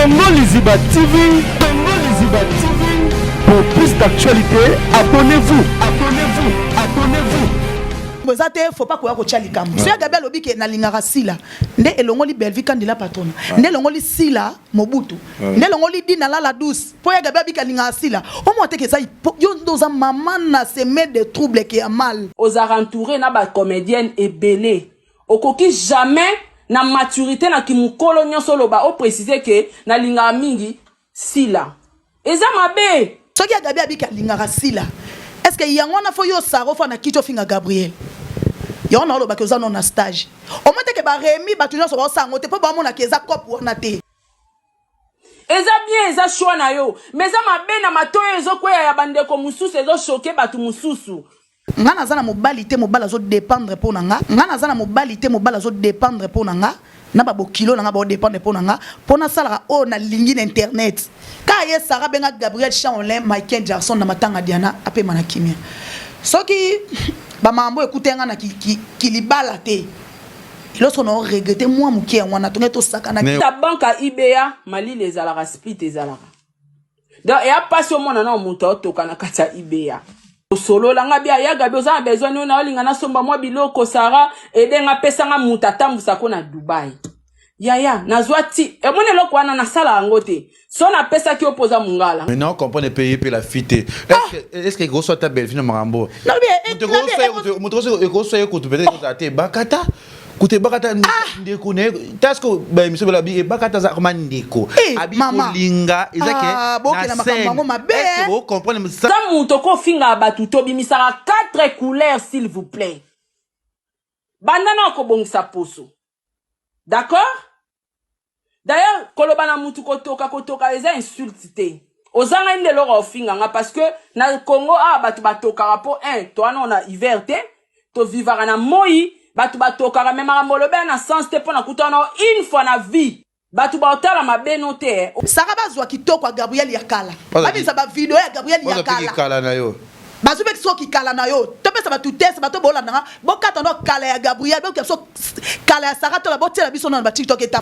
Congo Liziba TV, Congo Liziba TV. Pour plus d'actualité, abonnez-vous, abonnez-vous, abonnez-vous. Bozate faut pas quoi ko chalikam. So ya Gabriel Obike na lingara sila. Nde elongoli Belvi kandila patron. Nde elongoli sila Mobutu. Nde elongoli Dina la douce. Po ya Gabriel Obike lingara sila. O mo teke ça yo ndoza maman na semer des troubles qui a mal. Aux entourés na ba comédienne et belé. Okoki jamais na maturité na kimukolo nyonso loba o préciser que na lingara mingi sila. Eza mabe. So ya Gabriel Obike lingara sila. Est-ce que yangwana fo yo saro fo na kicho finga Gabriel? Yon na loba ke oza non na stage. O mate ke ba remi ba tunyo so ba sango te po ba mona ke eza cop wana te. Eza bien eza choix na yo. Mais eza mabe na matoyo ezo kweya ya bandeko mususu ezo choquer batu mususu. Nga nazana mobali te mobala zo dépendre po nanga. Nga nazana mobali te mobala zo dépendre po nanga. Na ba bokilo nanga ba dépendre po nanga. Po na sala o na lingi na internet. Ka ye Sarah benga Gabriel Chaolin Michael Jackson na matanga Diana ape mana kimia. Soki ba mambo ekutenga na kilibala te. Lorsqu'on a regretté moi mukie on a tourné tout ça kana ta banque à IBA Mali les alara split ezalaka. Donc et a pas sur mon na muto to kana kata IBA. Solo langa bia ya gabi oza besoin na olinga na somba mwa biloko Sarah et denga pesanga mutata musako na Dubai. Yaya nazwati e mone loko wana na sala ngote. So na pesa ki opoza mungala. Mais non, comprendre payer la fité. Est-ce que gros soit ta belle fille Marambo? Non bien, gros ko peut-être que bakata. Koute bakata ndekone. Tasko ba monsieur Belabi bakata za mandeko. Abi linga ezake na scène. Est-ce que vous comprenez ça? Quand mutoko finga batuto bimisara 4 couleurs s'il vous plaît. Bandana ko bongisa poso. D'accord? D'ailleurs, kolobana mutu kotoka eza insulté. Ozanga inde loro ofinga nga parce que na Congo batu batoka rapo to ana na hiver te, to vivara na moi, batu batoka même molobe na sens te pona kutana une fois na vie. Batu baotala mabeno te. Sarah bazwa kitoko Gabriel Yakala. Abi sa ba video ya Gabriel Yakala. Kala na yo. Bazube so ki kala na yo. Tope sa ba tout test ba to bola na. Bokata no kala ya Gabriel, donc so kala ya Sarah to la botela biso na ba TikTok eta.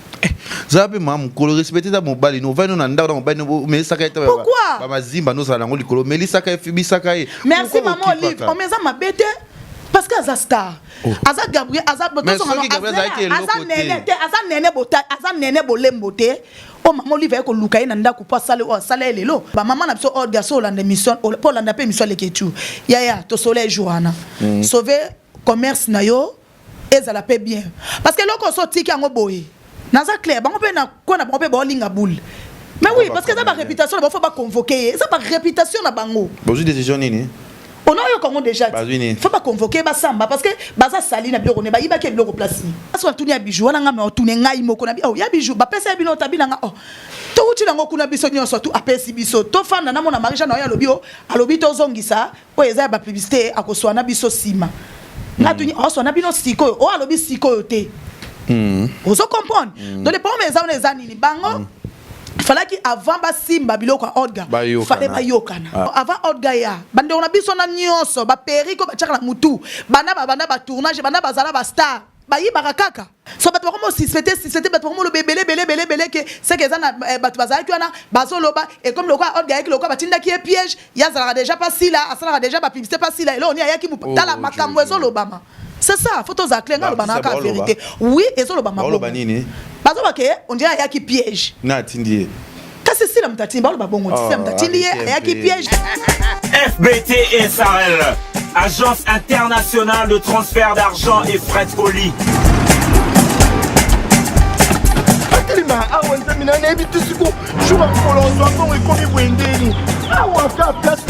Zabe mam ko respecter da mobali no vano na ndao mobali no mais saka eta ba mazimba no sala ngoli kolo mais saka fibi saka e. Merci maman Olive. On meza mabete parce que Aza star. Aza Gabriel, Aza boto so ngalo. Aza nene bota, Aza nene bolembo te. O maman Olive ko luka ina ndako po sale o sale lelo. Ba maman na biso orga so la mission, pour la ndape mission leketu. Yaya to soleil joana. Sauver commerce na yo ezala pe bien. Parce que loko so tiki ngo boye. Naza clair, bango pe na ko na bango pe ba linga boule. Mais oui, parce que ça ba réputation, il faut pas convoquer. Ça ba réputation na bango. Bonjour décision nini. On a eu comment déjà dit. Faut pas convoquer ba samba parce que baza sali na biloko ne ba yiba ke biloko place ni. Aso tuni ya bijou wana nga me tuni ngai moko na bi oh ya bijou ba pesa bino tabina nga oh. To uti na ngokuna biso nyonso tu apesi biso. To fanda na mona marisha na ya lobi o alobi to zongisa o eza ba publicité akoswana biso sima. Na tuni oso na bino siko o alobi siko te. Vous comprenez? Donc les premiers hommes les années bango fallait que avant ba simba biloko odga fallait ba yokana avant odga ya bande on a biso na nyonso ba periko ba tchaka na mutu bana ba tournage bana ba zala ba star ba yibaka kaka so bato comme si c'était bato comme le belé que c'est que ça na bato bazala ki wana bazoloba et comme le quoi odga ki le quoi batinda ki piège ya zala déjà pas si là asala déjà ba publicité pas si là et là on y a ki tala makambo ezolobama. C'est ça, faut aux aclés, la vérité. Oui, et ça le bama. Parce que on dirait qu'il y a qui piège. Na tindi. Qu'est-ce que c'est la mtatini? Bah le babongo, c'est la mtatini, il y a qui piège. FBT SARL, Agence internationale de transfert d'argent et frais de colis. Akalima awanza mina na ebitusiku. Shuba kolonzo ngo ikomi bwendeni. Awaka place.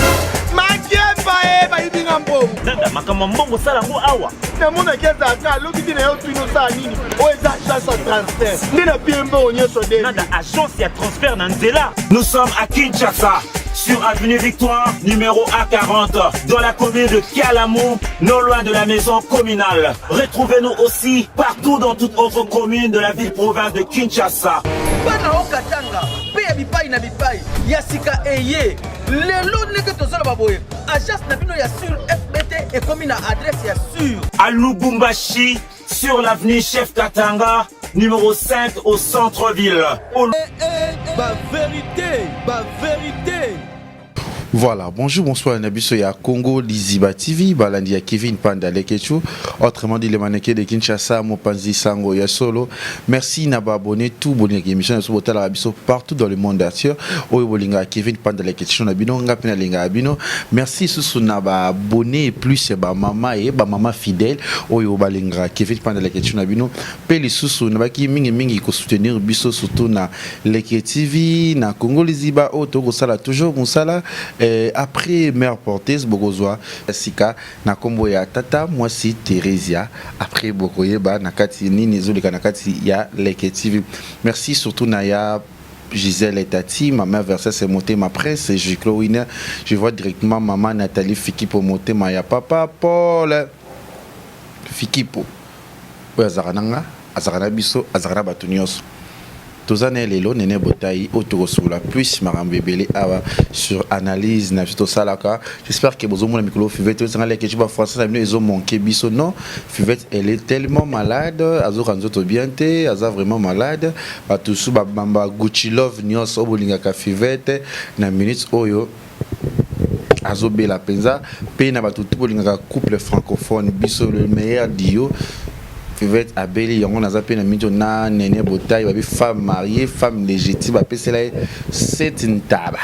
Ba ibinga mbongo. Nanda makama mbongo sala ngo awa. Na mona keza ka loki na yo twino sa nini. O eza chance transfert. Ndina biembo onyeso de. Nanda agence ya transfert na nzela. Nous sommes à Kinshasa, sur avenue Victoire, numéro A40, dans la commune de Kialamou, non loin de la maison communale. Retrouvez-nous aussi partout dans toute autre commune de la ville-province de Kinshasa. Bana okatanga, pe bipai na bipai, yasika eye. Lelo neke tozala baboye. Agence na bino ya sur FBT et comme une adresse ya sur. À Lubumbashi, sur l'avenue Chef Katanga, numéro 5 au centre-ville. Ma vérité, ma vérité. Voilà, bonjour, bonsoir, Nabiso ya Congo Liziba TV, Balandi ya Kevin Panda Lekechu, autrement dit les mannequins de Kinshasa, Mopanzi Sango ya Solo. Merci Naba abonné tout bonne émission de Sobotal Arabiso partout dans le monde entier. Oyo bolinga Kevin Panda Lekechu Nabino ngapina linga abino. Merci sous Naba abonné plus ba mama et ba mama fidèle. Oyo balinga Kevin Panda Lekechu Nabino. Peli sous Nabaki mingi ko soutenir biso surtout na Leke TV, na Congo Liziba auto ko sala toujours musala. Après mère porteuse Bogozoa Sika na kombo ya tata moi si Theresia après Bokoyeba nakati nini zolika nakati ya Leke TV. Merci surtout Naya Gisèle et Tati, ma mère versait ses montées ma presse et je vois directement maman Nathalie Fikipo monter Maya papa Paul Fikipo Azarananga Azarana biso Azarana batunios. Tozane lelo nene botai autorosola plus marambebele aba sur analyse na tout ça là. J'espère que vous avez micro Fivette ça les que tu vas français ils ont manqué biso non Fivette elle est tellement malade azo kanzoto bienté aza vraiment malade ba tusu ba bamba Gucci love nyos obolinga ka Fivette na minutes oyo azo bela penza pe na ba tutu bolinga couple francophone biso le meilleur duo Fivette Abeli yango naza pe na mito na nene botai ba femme mariée femme légitime ba pese la c'est une taba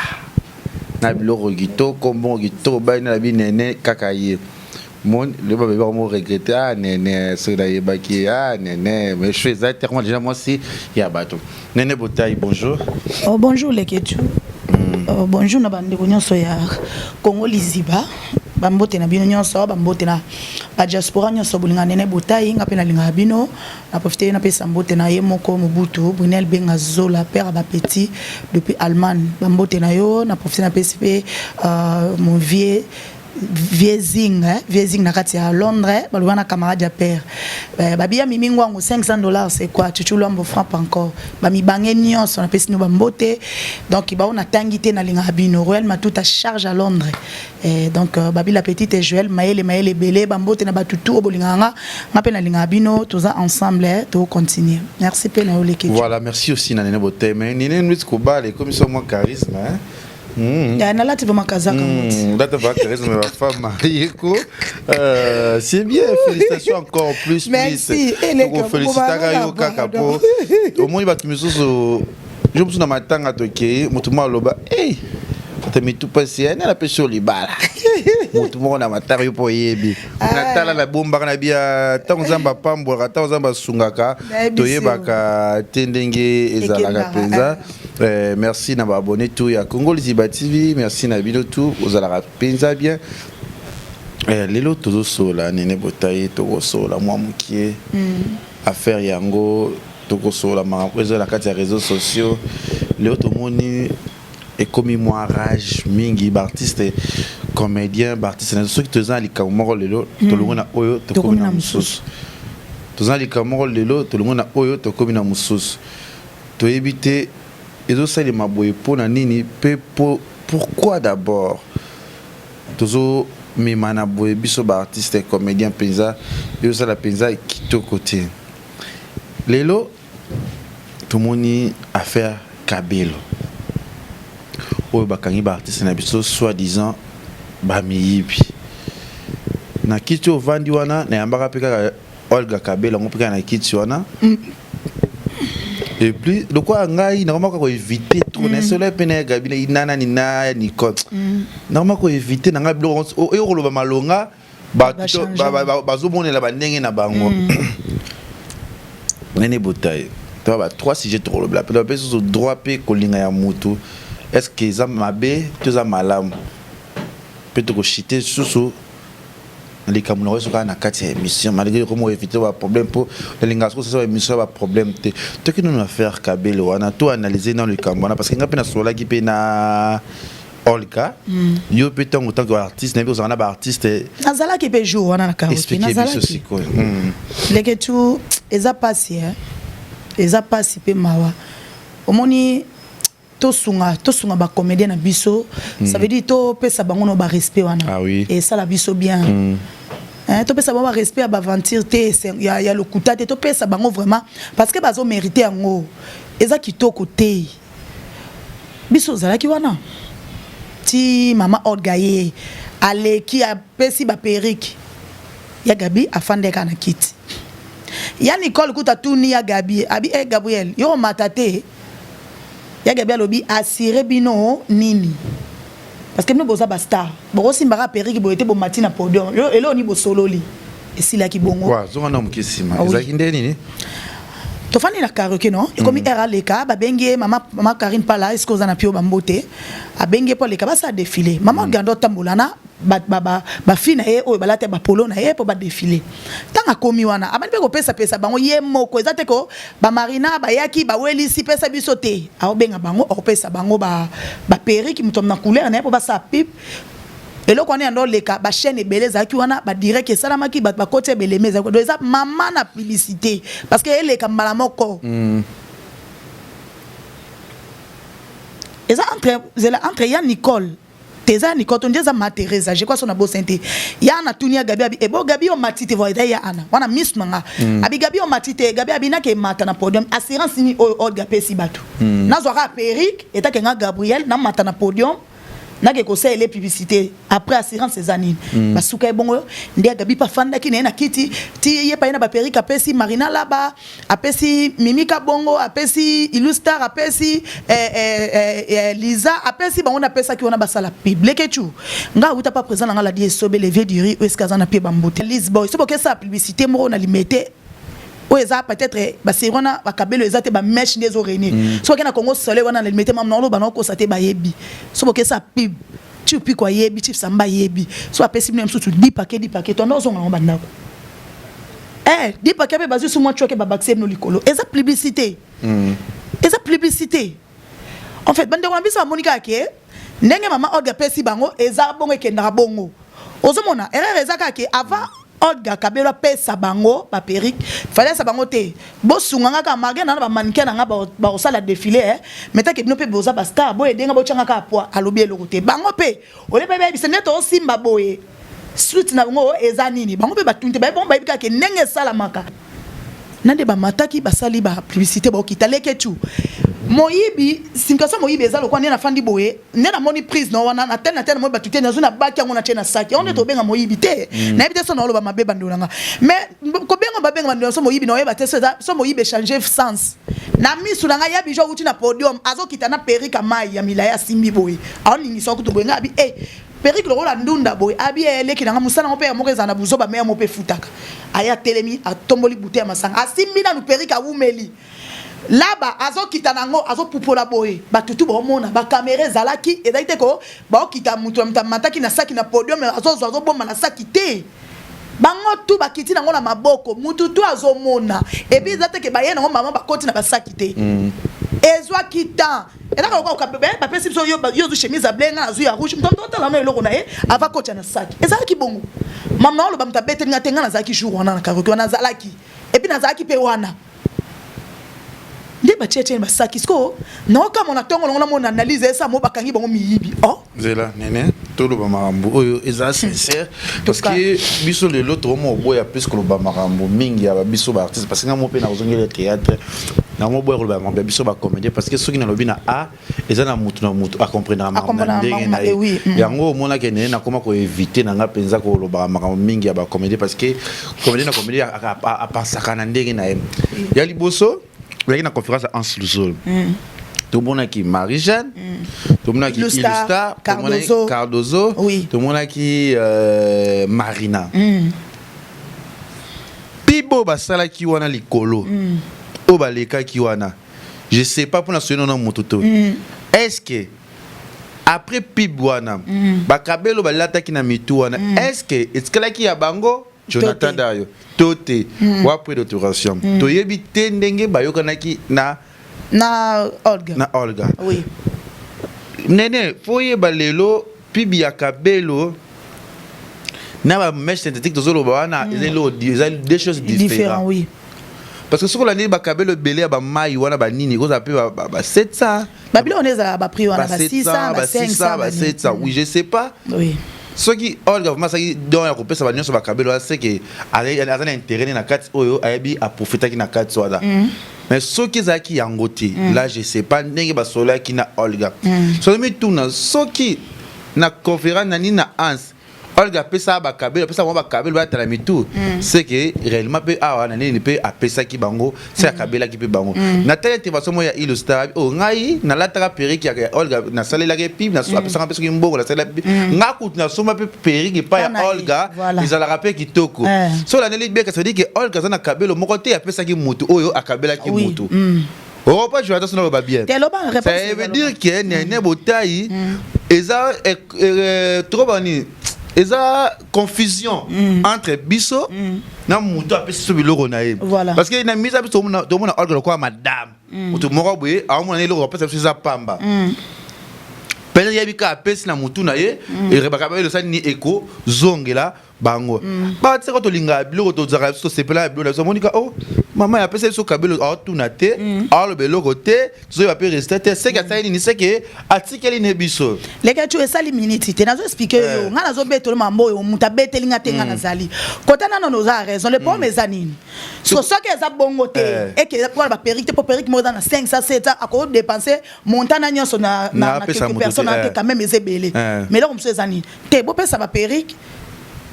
na biloko gito kombo gito ba na bi nene kakaye mon le ba ba mo regretter ah nene so da yeba ki ah nene mais je suis exactement déjà moi si ya bato nene botai bonjour. Oh bonjour Lekechu. Bonjour na bande ko nyonso ya Congo Liziba. Bambote na bino nyonso bambote na ba diaspora nyonso bolinga nene botai nga pe na linga bino na profiter na pesa mbote na ye moko Mobutu Brunel Benga Zola père ba petit depuis Allemagne bambote na yo na profiter na PCP mon viezing na kati à Londres balwana camarade ya père babia mimingo ngo $500 c'est quoi chuchulu ambo franc encore ba mi bange nyonso na pesi no bambote donc ba on a tangité na linga bino Royal Matuta charge à Londres donc babi la petite et Joël maele belé bambote na batutu obolinganga ngape na linga bino tous ensemble to continuer merci pe na oleke. Voilà, merci aussi na nene bote mais nene nwit ko ba les commission moi charisme hein. Ya na lati vraiment kazaka moti. Date va charisme ma femme mariée ko c'est bien, félicitations encore plus. Merci. Félicitations yo kaka po. Au moins il va te mettre sur je me suis na matanga toke mutuma loba eh te mitu passer na la pêche libala. Mutuma na matanga yo po yebi. Na tala la bomba na bia tanzamba pambo tanzamba sungaka toyebaka tendenge ezalaka penza. Merci d'avoir abonné tout à Congo Liziba TV, merci Nabino tout, vous allez penser bien. Les lots tous sola, nene botaye tout sola, moi moukié, affaire yango, tout sola, ma la carte des réseaux sociaux, les autres moni et comme moi rage mingi artiste comédien artiste ceux qui te ont les camoro les lots tout le monde a oyo tout comme na musus tous les camoro les lots tout le monde a oyo tout comme na musus to éviter. Et donc ça les maboye pour nini pourquoi d'abord toujours mes manaboye biso ba artiste comédien penza et ça la penza qui to côté lelo tout moni affaire Kabelo o ba kangi ba artiste na biso soi-disant ba miyibi na kiti o vandi wana na yambaka peka Olga Kabelo ngopeka na kiti wana. Et puis, de quoi ngai normalement qu'on éviter trop ne seul peine gabina inana nina ni quoi normalement qu'on éviter nanga blo et on le malonga ba zo bonela ba ndenge na bango nene botaye toi ba trois sujets trop le bla pe sur droit pe kolinga ya mutu est-ce que ça mabe tu za malam peut te chiter sous les camerounais sont na kati émission malgré comment éviter un problème pour les lingasco ça émission un problème te que nous affaire Kabelo on a tout analysé dans le Cameroun parce que ngapena sola qui pe na Olga yo peut en tant qu'artiste n'importe on a ba artiste nazala qui peut jouer on a karaoké nazala qui les que tu eza passé eza passé pe mawa omoni tosunga ba comédien na biso ça veut dire to pesa bango no ba respect wana ah oui et ça la biso bien hein to pesa bango respect à baventir te ya lokuta te to pesa bango vraiment parce que bazo mériter yango eza kitoko te biso zala ki wana ti mama Olgaye aleki a pesi ba perike ya Gabi afande kana kiti ya Nicole kuta tuni ya Gabi abi Gabriel yo matate ya Gabi alobi asire bino nini parce que nous boza ba star bo simbara perike bo ete bo matina podium yo elo ni bo sololi esila ki bongo wa zo na mukisima ezaki ndeni ni tofani na karaoke non comme era leka ba bengie mama Karine Pala est-ce que vous en a pio bambote a bengie pour leka ba sa défilé maman gando tambulana ba fina e o balate ba polo na e pour ba défilé tanga komi wana abani pe ko pesa bango ye moko ezate ko ba Marina ba yaki ba welisi pesa bisote a obenga bango o pesa bango ba periki mutom na couleur na pour ba sa pipe et là qu'on est dans les cas ba chaîne beleza ki wana ba direct et salamaki ba côté belemeza do eza maman na publicité parce que elle est comme malamoko eza entre ya Nicole teza Nicole on déjà Teresa je crois son abo santé ya na tunia Gabi abi e bo Gabi o matite voida ya ana wana miss manga abi Gabi o matite Gabi abi na ke mata na podium assurance ni o Gapesi batu na zo ra perike eta ke nga Gabriel na mata na podium na ke conseil les publicités après assurance ces années basuka bongo ndia Gabi pa fanda ki na kiti ti ye pa ina ba perika apesi Marina laba apesi Mimika bongo apesi Illustar apesi Lisa apesi bango na pesa ki ona basala public etu nga uta pas présent nga la die sobe levier du riz est-ce que ça na pie bambote Lisboy so que ça publicité mo na limité ou eza peut-être ba serona ba kabelo eza te ba mesh des oreilles so que na Congo soleil wana na limité mam nolo ba na ko sate ba yebi so que ça pib tu pi kwa yebi tu samba yebi so apesi même surtout 10 paquets ton ozo ngamba bandako 10 paquets be bazu sur moi choke ba baxé no likolo eza publicité en fait bande ko biso Monica ke ndenge mama Olga pesi bango eza bongo ekenda bongo ozomona erreur eza ka ke avant Olga kabelo pesa bango ba perike fallait sa bango te bo sunganga ka marge na ba mannequin nga ba osala défilé meta ke bino pe boza ba star bo edenga bo changa ka poa alobi eloko te bango pe ole pe bisene to simba boye suite na bango eza nini bango pe batunte ba bon ba bika ke ndenge sala maka nande ba mataki ba sali ba publicité ba okitaleke tu moyibi sinkaso moyibi eza lokwa na fandi boye na moni prise no wana na tel mo batute na zona baki yango na chena saki on est obenga moyibi te na ebite so na oloba mabeba ndolanga mais ko benga babenga ndolanga so moyibi no yeba te so moyibi changer sens na misu na ya bijo uti na podium azokita na perika mai ya milaya simbi boye aoningi so kutu boye ngabi perike lokola ndunda boye abi eleki na musana mo pe mo kezana buzo ba meya mo pe futaka aya telemi atomboli bute ya masanga asimbi na perike awumeli laba azo kitana ngo azo pupola boye batutu ba mona ba caméra zalaki ezaite ko ba okita mutu mataki na saki na podium azo bomba na saki te bango tu bakiti nango na maboko mutu tu azo mona et puis ezate ke ba yena ngo mama ba koti na ba saki te ezwa kita ela ko ka bebe ba pesi so yo zu chemise blenga azu ya rouge mtondo tala no eloko na ye ava koti na saki ezalaki bongo mama lo ba mtabete ngatenga na zaki jour wana na karoki wana zalaki et puis na zaki pe wana ndeba cheche ba saki sko no kama na tongo ngona mona analyse esa mo bakangi bango miyibi zela nene tolo ba marambo oyo eza sincère parce que biso le l'autre mo boya plus que le ba marambo mingi ya biso ba artiste parce que ngamo pe na ozongela théâtre na mo boya ba marambo biso ba comédie parce que soki na lobi na eza na mutu a comprendre marambo ndenge na yango mona ke nene na koma ko éviter na nga penza ko lo ba marambo mingi ya ba comédie parce que comédie a pensaka na ndenge na ya liboso il y a une conférence à Anse Luzol. Tout le monde qui Marie-Jeanne, tout le monde qui Illustar, Cardozo, tout le monde qui Marina. Pibo basala ki wana likolo. O baleka ki wana. Je sais pas pour la sonner dans mon toto. Est-ce que après Pibo wana, bakabelo balata ki na mitu wana, est-ce que là qui ya bango Jonathan Dayo tote wa près d'autoration to yebi tendenge bayoka naki na Olga oui nene foye balelo pibi ya kabelo na ba mesh synthétique tozolo bana ils des choses différentes oui parce que sur la ligne ba kabelo belé ba mai wana ba nini ko zape ba 700 babilo oneza ba prix wana ba 600 ba 500 ba 700 oui je sais pas oui ce qui Olga vraiment ça donc ya kopesa ba nyonso ba kabelo c'est que azana intérêt na kati oyo ayebi a profiter ki na kati soda mais ce qui zaki yangote là je sais pas ndenge ba sola ki na Olga so mi tuna ce qui na conférence na ni na ans Olga pesa ba kabelo pesa ba kabelo ba tala mitu c'est que réellement pe awa na ni pe a pesa ki bango c'est kabela ki pe bango na telle intervention mo ya illustra o ngai na lataka periki ya Olga na salela ke pib na so pesa pesa ki mbongo na salela nga kutu na soma pe periki pa ya Olga izala rapé kitoko so la neli beka ça dit que Olga za na kabelo moko te ya pesa ki mutu oyo akabela ki mutu oh pas je vais attention ba bien ça veut dire que nene botai eza trop bani eza confusion entre biso na mutu apesi so biloko na ye parce que na misa biso to mona Olga kwa madame mutu moko boye amona ne loko apesa biso za pamba pele yebi ka apesi na mutu na ye e rebaka ba le sa ni eko zongela bango ba tseko to linga biloko to zaka biso sepela biloko so monika oh mama ya pesa biso kabelo a tuna te a lo beloko te zo ya pe rester te c'est que ça ni c'est que article ne biso les gars tu es sali minute te nazo expliquer yo ngana zo beto le mambo yo muta beteli ngate ngana zali kota na no za raison le pour mes anines so que ça bongo te et que pour ba perrique pour perrique mo dans 500 700 à ko dépenser montana nyonso na quelques personnes quand même ezebele mais là comme ces années te bo pesa ba perrique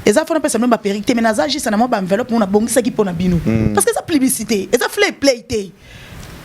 eza fona pesa même ba perrique mais naza juste na mo ba enveloppe mo na bongisa ki pona bino parce que ça publicité eza play te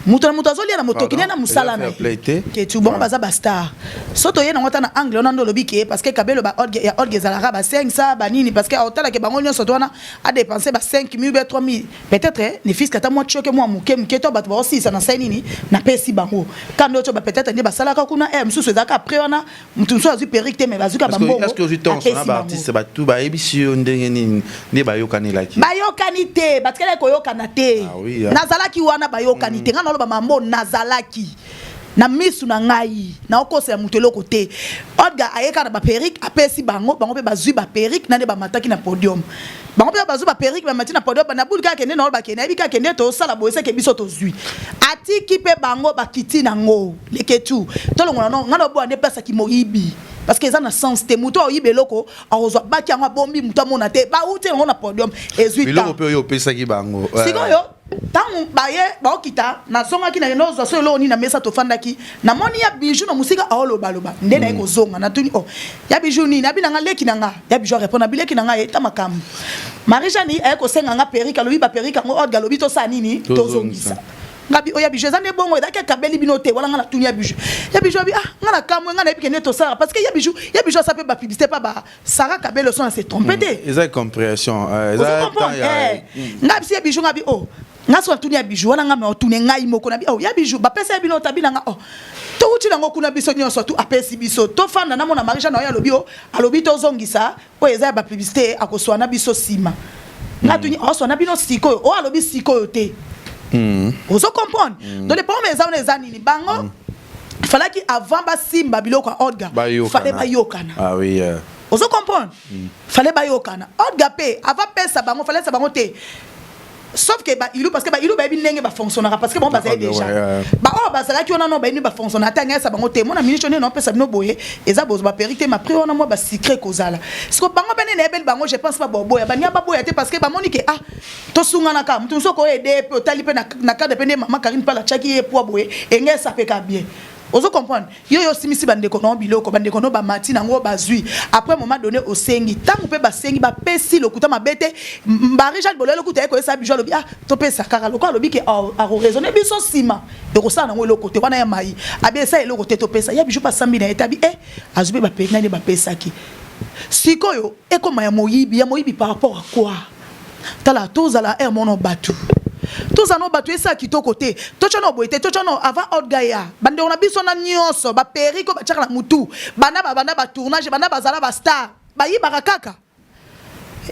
mutu azoli na moto kine na musala na ke tu bon baza ba star soto ye na ngota na angle on ndo lobi ke parce que kabelo ba orgue za la ba 500 ba nini parce que otala ke bango nyonso tona a dépenser ba 5000 ba 3000 peut-être ne fils kata moi choke moi muke to ba to aussi ça na sai nini na pesi bango quand d'autres ba peut-être ne ba sala ka kuna msusu za ka après on a mutu so azu perrique mais bazuka ba mbongo est-ce que je temps on a ba artiste ba tout ba ebisio ndenge nini ne ba yokani laki ba yokani te parce que ko yokana te nazala ki wana ba yokani te ngana ba mambo nazalaki na misu na ngai na okosa ya mutelo côté Olga ayeka na ba perrique apesi bango pe bazui ba perrique na ne ba mataki na podium bango pe bazui ba perrique ba mataki na podium na bulka kende na ba kende bika kende to sala boyese ke biso to zui atiki pe bango ba kiti na ngo leketu to longo na ngana bo ane pesa ki moyibi parce que ça na sens te muto oyibe loko arozo baki yango bombi muto mona te ba uti ngo na podium ezui ta biloko pe yo pesa ki bango sikoyo tangu baye baokita na songa ki na nozo so lo ni na mesa to fandaki na moni ya bijou na musika aolo baloba nde na ekozonga na tuni oh ya bijou ni na binanga leki nanga ya bijou répond na bileki nanga eta makam Marie-Jani eko senga nga perika lobi ba perika ngo Olga lobi to sa nini to zongisa ngabi oya bijou zane bongo edaka kabeli binote wala nga na tuni ya bijou bi nga na kamwe nga na epike neto sara parce que ya bijou ça peut ba publicité pas ba Sarah Kabelo son s'est trompé eza compréhension eza ngabi si ya bijou ngabi oh ngaso tuni ya bijou wana nga me otune ngai moko na bi oh ya bijou ba pesa bino tabina nga oh to uti nango kuna biso nyonso tu apesi biso to fanda na mona Marie-Jeanne oya lobi o alobi to zongisa o eza ba publicité akoswana biso sima nga tuni o swana bino siko o alobi siko te ozo comprendre donc les pommes les anini bango fallait que avant ba simba biloko Olga fallait ba yokana ah oui ozo comprendre fallait ba yokana Olga pe avant pesa bango fallait ça bango te sauf que ba ilu parce que ba ilu ba bi ndenge ba fonctionnera parce que bon ba ça déjà ba oh ba ça qui on non ba ni ba fonctionner tanga ça bango te mona ministre non pesa no boye eza bozo ba perité ma pri on moi ba secret kozala parce que bango bene na ebel bango je pense pas boya ba nya ba boya te parce que ba moni que ah to sunga na ka mtu so ko aider pe otali pe na ka depende mama Karine pa la chaki e po boye engé ça fait ka bien ozo comprendre yo simisi bandeko no biloko bandeko no ba mati nango bazui après moment donné au sengi tangu pe ba sengi ba pesi lokuta mabete Marie-Jeanne bolelo kuta ko esa bijou lobi ah to pesa kaka lokwa lobi ke a raisonner biso sima e ko sa nango lokote wana ya mai abi esa lokote to pesa ya bijou pa sambi na etabi azubi ba pe nani ba pesa ki sikoyo ekoma ya moyibi par rapport à quoi tala tozala mono batu tous en ont battu ça qui to côté to chono boité to chono avant Olga ya bande on a biso na nyonso ba periko ba chaka na mutu banda ba tournage banda bazala ba star ba yibaka kaka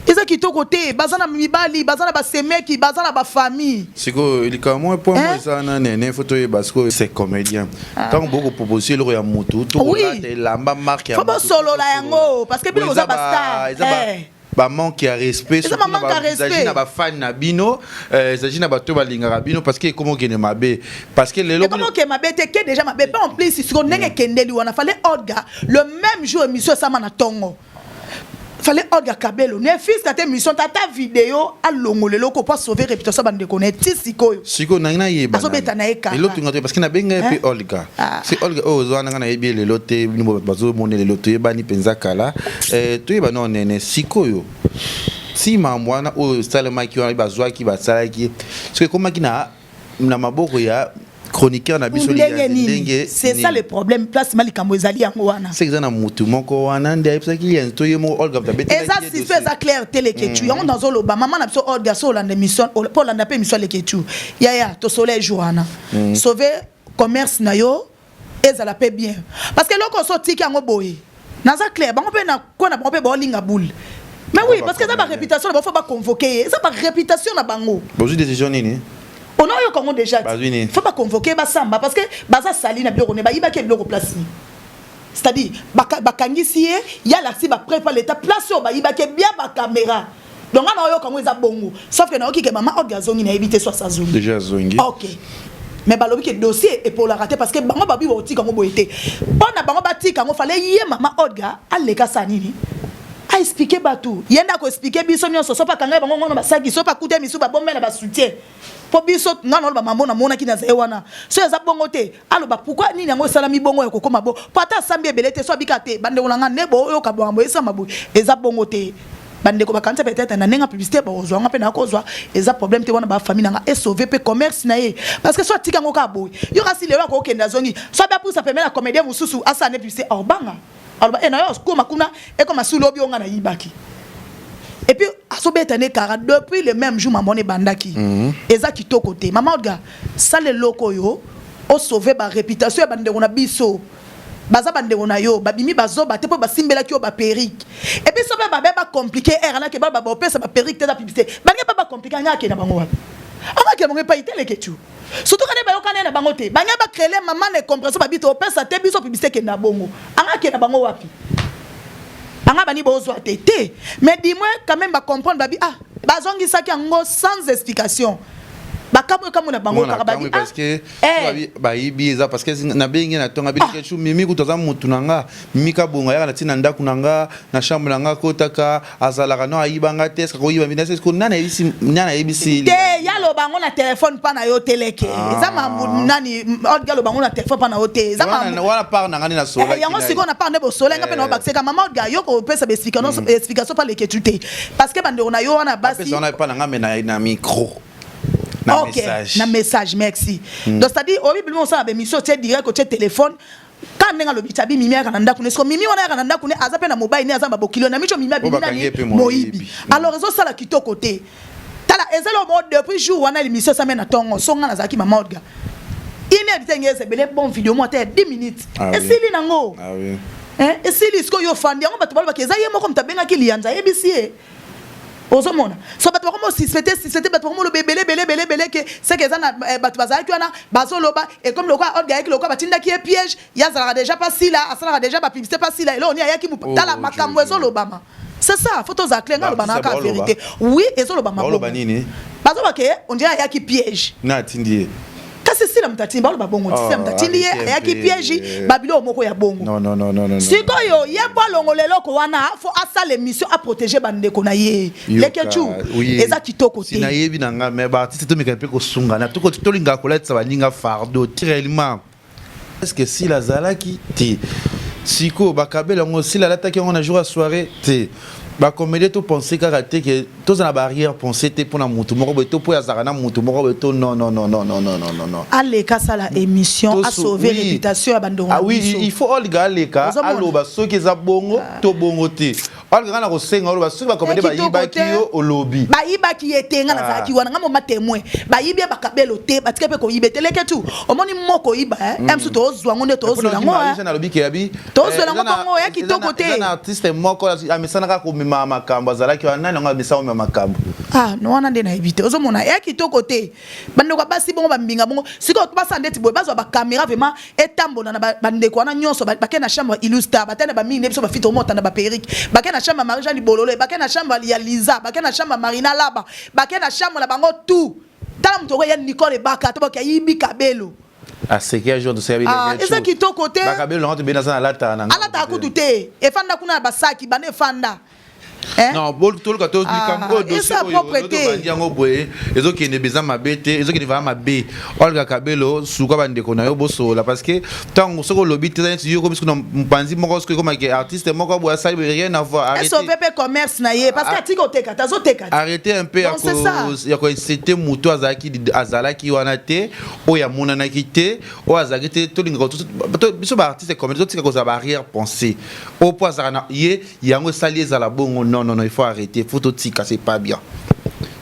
eza qui to côté bazana mibali bazana ba semeki bazana ba famille siko ilika moi point moi ça na nene photo parce que c'est comédien quand beaucoup proposer le ya mutu to la marque ya faut solo la yango parce que bilo za ba star ba manque à respect ça manque à respect na ba fan na bino s'agit na ba to ba linga bino parce que comment que ne mabe parce que les comment que mabe te que déjà mabe pas en plus si on n'est que ndeli on a fallu Olga le même jour émission ça na tongo fallait Olga Kabelo ne fils ka te mission tata vidéo a longolelo ko pas sauver réputation bande connaître sikoyo siko na yeba azobeta na eka et l'autre parce que na benga pe Olga c'est Olga ozwana na yebi le lote ni bazo monner le lote yeba ni penza kala to yeba non ne sikoyo si mamwana o salama ki wana bazwa ki basala ki parce que comme kina na maboko ya chroniqueur na biso c'est ça le problème place malikambo ezali yango wana c'est que na mutu moko wana ndia epsa ki yento yemo Olga tabeta eza si eza clair tele ketu yango dans lo ba maman na biso Olga so la mission pour la nape mission le ketu ya to soleil joana sauver commerce na yo ezala pe bien parce que loko so tiki yango boye naza clair bango pe na kona bango pe ba linga boule mais oui parce que ça ba réputation ba faut pas convoquer ça ba réputation na bango bonjour décision nini on a eu comment déjà faut pas convoquer basamba parce que baza sali na bureau ne ba iba ke bureau place c'est-à-dire bakangisi il y a la si ba prépa l'état place ba iba ke bien ba caméra donc on a eu comment ça bongo sauf que na oki ke maman orgazongi na éviter soit sa zone déjà zongi OK mais balobi ke dossier et pour la rater parce que bango babi ba tika ngo boité pona bango batika ngo fallait yé maman orga aleka sanini a expliquer batou yenda ko expliquer biso nyonso so pa kanga bango ngono basaki so pa kuté misu ba bomela ba soutien po biso ngano ba mamona mona kina zewana so eza bongo te aloba pourquoi nini yango salami bongo ya kokoma bo pata sambi ebelete so bikate bande olanga nebo oyo kabambo esa mabu eza bongo te bande ko bakanta peut-être na nenga publicité ba ozwa nga pe na kozwa eza problème te wana ba famille nga et sauver pe commerce na ye parce que so tika ngo ka boy yo kasi lewa ko kenda zongi so ba pour ça permet la comédien mususu asa ne publicité orbanga alors et na yo ko makuna e ko masulobi onga na yibaki. Et puis, asobetane kara depuis le même jour maman bandaki. Eza kitoko te. Maman Olga, ça le loko yo, o sauver ba réputation ya bande ona biso. Baza bande ona yo, babimi bazo ba te po ba simbela ki o ba perruque. Et puis so ba ba compliqué era na ke ba opesa ba perruque te da publicité. Bange ba compliqué nga ke na bango wapi. Anga ke bango pa itele ke tu. Surtout quand ba yokana na bango te. Bange ba créer maman ne compression ba bito opesa te biso publicité ke na bongo. Anga ke na bango wapi. Anga bani bozo atete mais dis-moi quand même ba comprendre babi bazongi saki ngo sans explication bakamo kamo na bango karababi parce que ba ibiza parce que na bengi na tonga bilike chu mimi kutoza mutu nanga mimi ka bonga ya na tina ndaku nanga na chambre nanga kotaka azalaka no ayibanga teska ko yiba binase ko nana ebisi te ya lo bango na téléphone pa na yo teleke eza mambu nani Olga lo bango na téléphone pa na yo te eza mambu wala par na ngani na sola yango siko na par ne bo sola nga pe na bakse ka maman Olga yo ko pesa explication pa le ketute parce que bande ona yo wana basi on a pas na ngame na micro. Ok, na message, merci. Donc c'est-à-dire au Bible on ça ba mission tu direct au téléphone quand nenga lo bitabi mimi kananda kune so mimi wana kananda kune azape na mobile ni azamba bokilo na micho mimi abina ni moibi. Alors eso sala kitoko te. Tala ezelo mo depuis jour wana l'émission ça mena tongo songa na zaki mama Olga. Ine ditengeze bele bon vidéo mo te 10 minutes. Et sili nango. Ah oui. Hein, et sili sko yo fandi yango bato balba keza yemo comme tabenga kilianza ebisi ozomona so bato comme si c'était bato comme le belé que c'est que ça na bato bazali kwana bazoloba et comme le quoi Olga ki le quoi batinda ki piège ya zala déjà pas si là asala déjà pas publicité pas si là et là on y a ki tala makambo ezoloba c'est ça photo za clenga lo banaka la vérité oui ezoloba makambo nini bazoba ke on dirait ya ki piège na tindie kasi sila mtatimba lo babongo sila mtatindi ye ya ki piège babilo moko ya bongo non sikoyo ye kwa longolelo ko wana faut asa l'émission à protéger bande ko na ye lekechu eza kitoko te sina yebi nanga mais ba artiste to mekape ko sunga na to ko tolinga ko letsa baninga fardo réellement est-ce que si la zalaki ti siko bakabela ngo si la lata ki on a jour à soirée ti ba comédie to penser karaté que tous na barrière penser te pour na mutu moko to pour ya na mutu moko to non aleka sala émission à sauver réputation ya bandongo ah oui il faut Olga aleka aloba soki za bongo to bongo te Olga na ko senga aloba soki ba comédie ba yibaki yo olobi ba yibaki etenga na zaki wana ngamo matémoin ba yibi ba kabelo te ba tike pe ko yibetele ketu omoni moko yiba emsu to ozwa ngonde to ozwa ngo na lobi ke abi to ozwa ngo bongo ya kitoko te na artiste moko amesana ka ko mama makambo azalaki wana nanga misa o makambo no wana nde na ebite ozomona ya kitoko te bande kwa basi bongo bambinga bongo siko basa ndeti boy bazwa ba caméra vraiment etambola na bande kwa na nyonso bakena na chambre illustre batana ba mine biso ba fito mota na ba perruque bakena na chambre Marie-Jean Libololo bakena na chambre ya Liza bakena na chambre Marina Laba bakena na chambre la bango tout tala mtoko ya Nicole Baka to baka yibi kabelo a sekia jour de servir eza kitoko te bakabelo ngatu bena sana lata na alata kutu te efanda kuna basaki bane fanda Non, tout le cadeau et sa propreté. Ils ont qui ne besoin ma bête, ils ont qui ne va ma bé. Olga Kabelo, souka bande konayo bosso là parce que tant que le lobby très sûr comme ce qu'on pense moi que comme artiste moi quoi boire ça rien à voir. Arrêtez. Sauver commerce naie parce que tiko teka tazo teka. Arrêtez un peu à cause il y a quoi c'était moto azaki azalaki wanate o ya monana kité o azaki tout l'ingo tout biso ba artiste comme les autres que ça barrière penser. Au point ça na y yango salier za la bongo non, il faut arrêter. Il faut tout tika, c'est pas bien.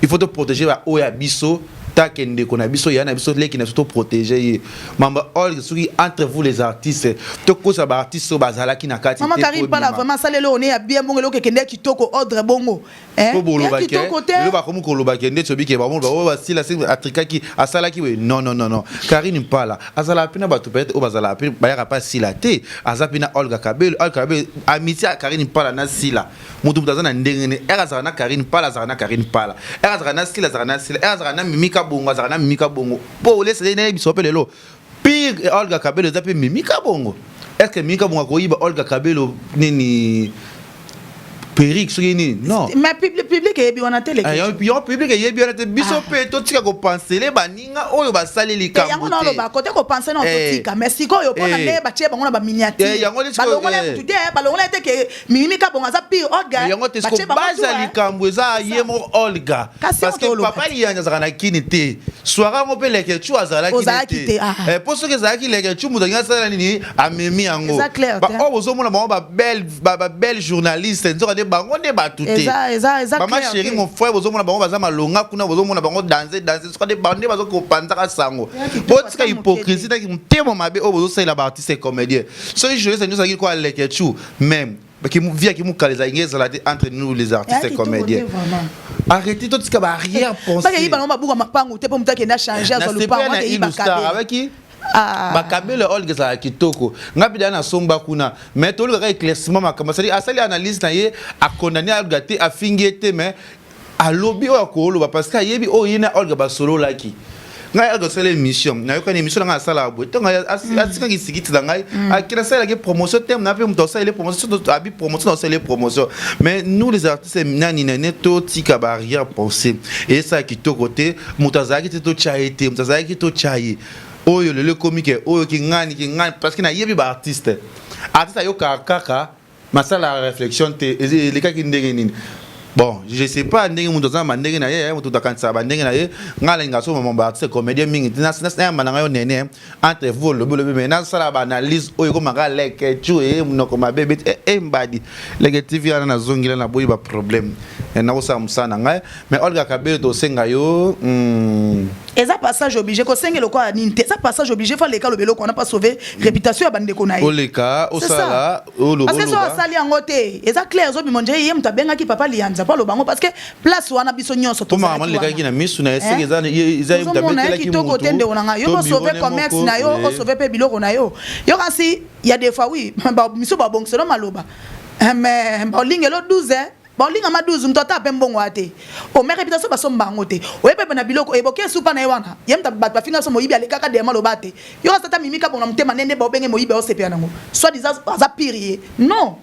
Il faut te protéger. Oya biso, ta kende kona biso, yana biso les qui ne sont protégés. Mamba all entre vous les artistes. To ko sa ba artiste so bazala ki na kati. Maman Karim pas là vraiment ça le on est bien bon le kende ki toko ordre bongo. Ko bolo ba ke. Le ba comme ko lo ba kende to bi ke ba bon ba si la Afrika ki asala ki we non. Karim pas là. Azala pina ba to peut-être o bazala pina ba ya pas si la té. Azapina Olga Kabelo, amitié Karim pas là na si la. Mutu mutazana ndengene era zana Karim pas là zana Karim pas là. Era zana si la zana si la. Era zana mimika bongo zana mimika bongo. Po laisse les biso pelelo. Pire Olga Kabelo zape mimika bongo. Est-ce que mimika bongo ko yiba Olga Kabelo nini Peric sogini non mais public et bien on a télé puis on public et bien on biso pe to tika ko penser les baninga oyo ba sali likambo yango na lo ba côté ko penser non to tika mais siko yo pona ne ba tie bango na ba miniature ba longola tu te ba longola te ke mimika bongo za pire Olga yango te ko baza likambo za yemo Olga parce que papa yanya za na kinité soara ngo pe leke tu azala kinité pour ce que za ki leke tu mudanga sala nini amemi yango ba o bozo mona ba belle journaliste nzo bango de batuté maman chérie mon frère bozo mona bango baza malonga kuna bozo mona bango danser soit des bande bazo ko panza ka sango botika hypocrisie ta ki mtemo mabe o bozo sala ba artiste comédien so je sais nous ça qui quoi leke tu même qui vient qui mu kaleza ingeza la entre nous les artistes comédiens arrêtez tout ce que barrière penser parce que yi bango babuka mapangu te po mutake na changer zo le pa moi yi bakade avec qui bakabelo Olga za kitoko ngapi dana somba kuna mais to le éclaircissement makamba c'est asali analyse na ye a condamné Olga te a fingete mais a lobby o ko lo parce que yebi o yina Olga ba solo laki ngai Olga sala émission na yo kana émission nga sala bo to ngai asika ki sikiti ngai akira sala ke promotion tem na pe mto sala promotion to abi promotion na sala promotion mais nous les artistes nani nene to tika barrière penser et ça kitoko te mutazaki te to chaite mutazaki to chai oyo le comique oyo ki ngani parce que na yebi ba artiste yo kaka masala réflexion te les cas qui ndenge nini bon je sais pas ndenge muto za mandenge na ye muto takansa ba ndenge na ye ngala ngaso mama ba artiste comédien mingi na mananga yo nene entre vous le mais na sala ba analyse oyo ko manga leke tu e munoko mabebe mbadi leke TV na zongila na boyi ba problème na osa musana ngai mais Olga Kabelo to senga yo et ça passage obligé ko senga le quoi ninte ça passage obligé faut les cas le belo qu'on n'a pas sauvé réputation ya bande ko na ye le cas au sala o lo parce que ça sali ngote et ça clair zo bi monje yem tabenga ki papa lianza pas le bango parce que place wana biso nyonso to maman le cas ki na misu na ese ke za iza tabetela ki to côté de onanga yo sauver commerce na yo o sauver pe biloko na yo yo kasi il y a des fois oui ba miso ba bongo selo maloba mais ba lingelo 12 ba linga ma 12 mtota pe mbongo ate o me réputation ba somba ngote o yepe na biloko eboke supa na yewana yemta ba finga so moyibi ale kaka de maloba te yo sata mimika bona mtema nende ba obenge moyibi o sepia nango soit disant za pirier non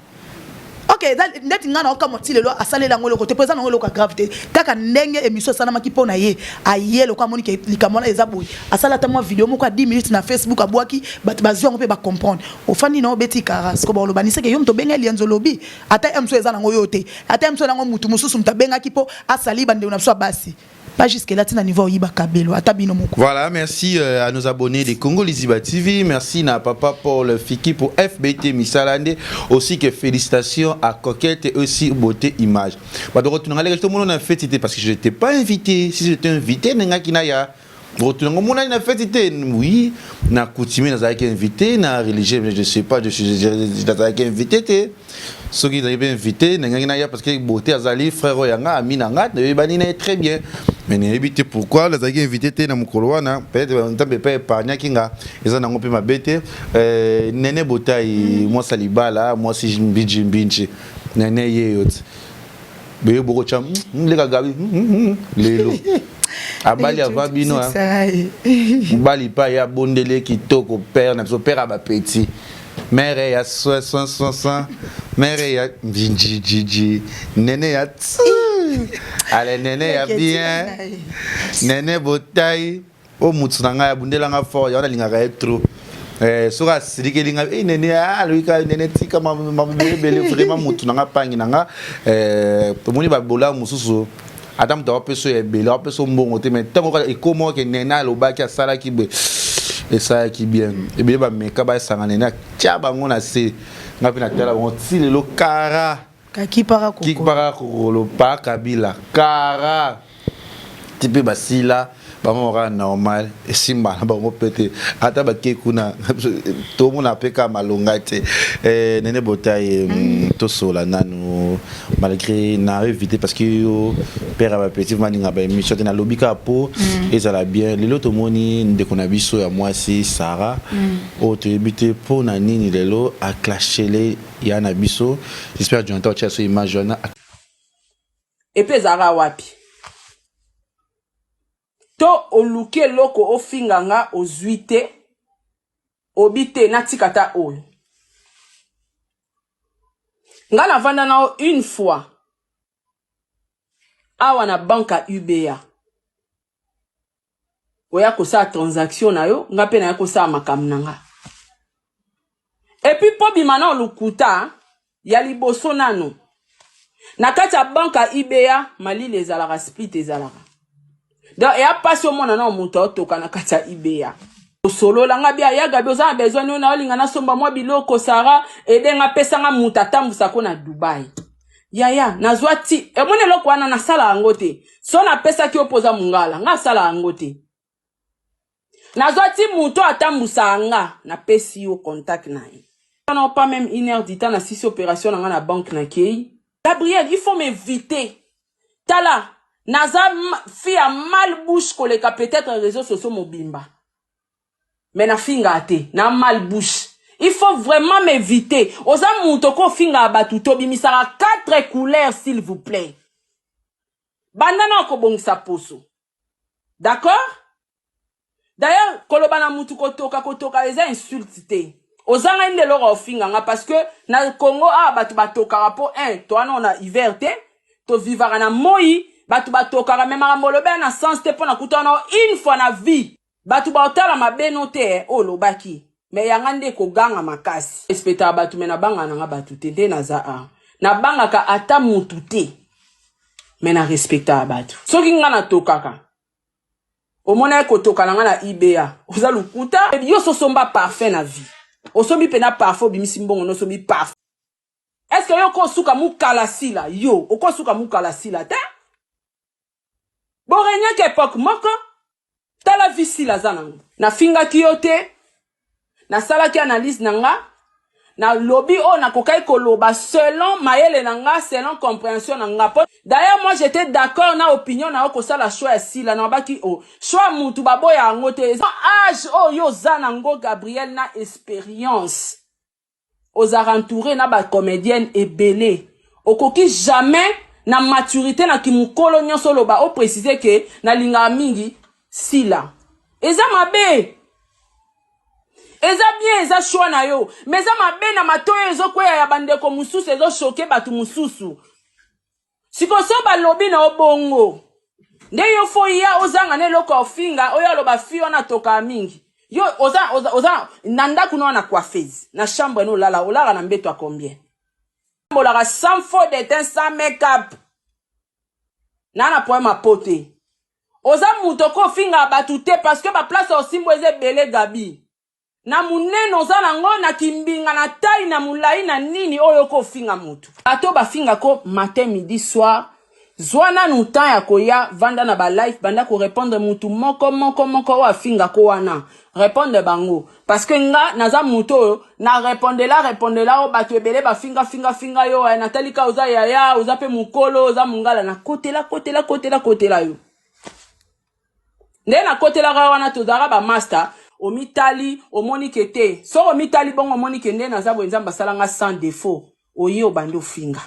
ok ndeti ngana okamoti lelo asalela ngolo côté présent ngolo ka gravité kaka ndenge émission sana makipona ye ayelo kwa moni ke likamona ezaboyi asala ta moi vidéo moko 10 minutes na Facebook abwaki bat bazio pe ba comprendre ofandi no beti karas ko ba lo banise ke yo mto benga lienzo lobby ata emso ezana ngoyo te ata emso nango mutu mususu mtabenga kipo asali bande na so basi pas jusque là à niveau Iba Kabelo atabino moko. Voilà, merci à nos abonnés de Congo Liziba TV, merci à papa Paul Fiki pour FBT Misalande, aussi que félicitations à Coquette et aussi Beauté Image. Bah de retour à tout le monde a fait parce que je n'étais pas invité, si j'étais invité n'enga kinaya. Retour au monde a fait oui, na coutumier n'a pas invité, na religieux je sais pas, je suis invité. Ceux qui avaient invité n'enga parce que Beauté Azali frère Oyanga Aminanga, de très bien. Mais n'habite pourquoi les avez invité na mukolowana peut-être on t'a pas épargné kinga ils ont ngopé ma bête nene botai moi salibala moi si mbinji nene yeyot be boko cham le kagabi lelo abali avabino bali pa ya bondele kitoko père na so père ba petit Mère ya 60 mère ya Gigi Néné ya allez Néné ya bien Néné botaille o mutsunanga ya bundelanga fort ya lingaka trop soka sidike linga Néné lui ka Néné tika mabele vraiment mutsunanga pangi nanga tomoni ba bola mususu Adam to peso e bela peso mbongo te mais tango e comment que Néné lo ba ki asala ki be et ça qui bien et bien ba meka ba sanga Néné tia bango na se ngapi na tela on tile lo kara ki para ko lo pa kabila kara tipe basila ba mora normal et simba ba mo pete ata ba ke kuna to mo na peka malonga te Néné botaille to sola nanu malgré na évité parce que père ba petit maninga ba émission na lobika po et ça la bien lelo to moni ndeko na biso ya moi si Sarah o te éviter pour na nini lelo a clasher les ya na biso j'espère que tu entends cette image na et puis Zara wapi to oluke loko ofinganga ozuite obite na tikata oyo nga na vanda na une fois awa na banka UBA oya kosa transaction na yo nga pe na kosa makam nanga et puis po bimana olukuta ya liboso nano na kati ya banka UBA mali les alara split ezalaka donc et a passé au monde na muto toka na kati ya UBA solo la nga bia ya gabi oza besoin no na olinga na somba mwa biloko Sara edenga pesa nga muta tambusa ko na Dubai ya nazwati e mone loko wana na sala angote so na pesa ki opoza mungala nga sala angote nazwati muto atambusa nga na pesi yo contact na ye on pas même une heure du temps na 6 opérations nga na banque na kei Gabriel il faut m'inviter tala naza fi a mal bouche koleka peut-être réseaux sociaux mobimba mais na finga ate na mal bouche il faut vraiment m'éviter oza muto ko finga batuto bimisara 4 couleurs s'il vous plaît bandana ko bongisa poso d'accord d'ailleurs kolobana mutu kotoka eza insulte te oza ngende loro finga nga parce que na Congo batu batoka rapo to ana na hiver te to vivara na moi batu batoka même molobe na sens te pona kutana une fois na vie batu ba otala mabeno te olobaki mais yangande ko ganga makasi respecta batu mena banga na batu te na za na banga ka ata mutu te mena respecta batu soki ngana tokaka omona ko toka na ngana IBA oza lukuta yo sosomba parfait na vie osombi pena parfait bimisi mbongo no sombi parfait est-ce que yo ko suka mukala sila yo oko suka mukala sila te borenya ke époque moko tala visi la zanango na finga kiyote na sala ki analyse nanga na lobby na kokai koloba selon mayele nanga selon compréhension nanga d'ailleurs moi j'étais d'accord na opinion na ko sala choix si la na baki choix mutu baboya ngote âge yo zanango Gabriel na expérience aux alentours na ba comédienne ebele okoki jamais na maturité na kimukolo nyonso loba o préciser que na linga mingi sila eza mabe eza bien eza choix na yo mais eza mabe na matoyo ezokweya ya bandeko mususu ezochoke batu mususu sikoso balobi na obongo nde yo fo ya ozanga ne loko ofinga oyo aloba fi wana toka mingi yo oza nanda kuno na coiffeuse na chambre no olala na mbeto a combien bolaka sans faux de teint sans make-up nana poema pote oza mutoko finga batute parce que ba place osimbo eze bele gabi na munene oza nango na kimbinga na tai na mulai na nini oyo ko finga mutu bato ba finga ko matin midi soir zwana nuta ya koya vanda na ba live banda ko répondre mutu moko wa finga ko wana répondre bango parce que nga naza muto na répondre la o bato ebele ba finga yo na talika oza yaya oza pe mukolo oza mungala na côté la yo ndena côté la wana tozara ba master omitali omonike te so omitali bongo omonike nde naza bo nzamba salanga sans défaut oyo bando finga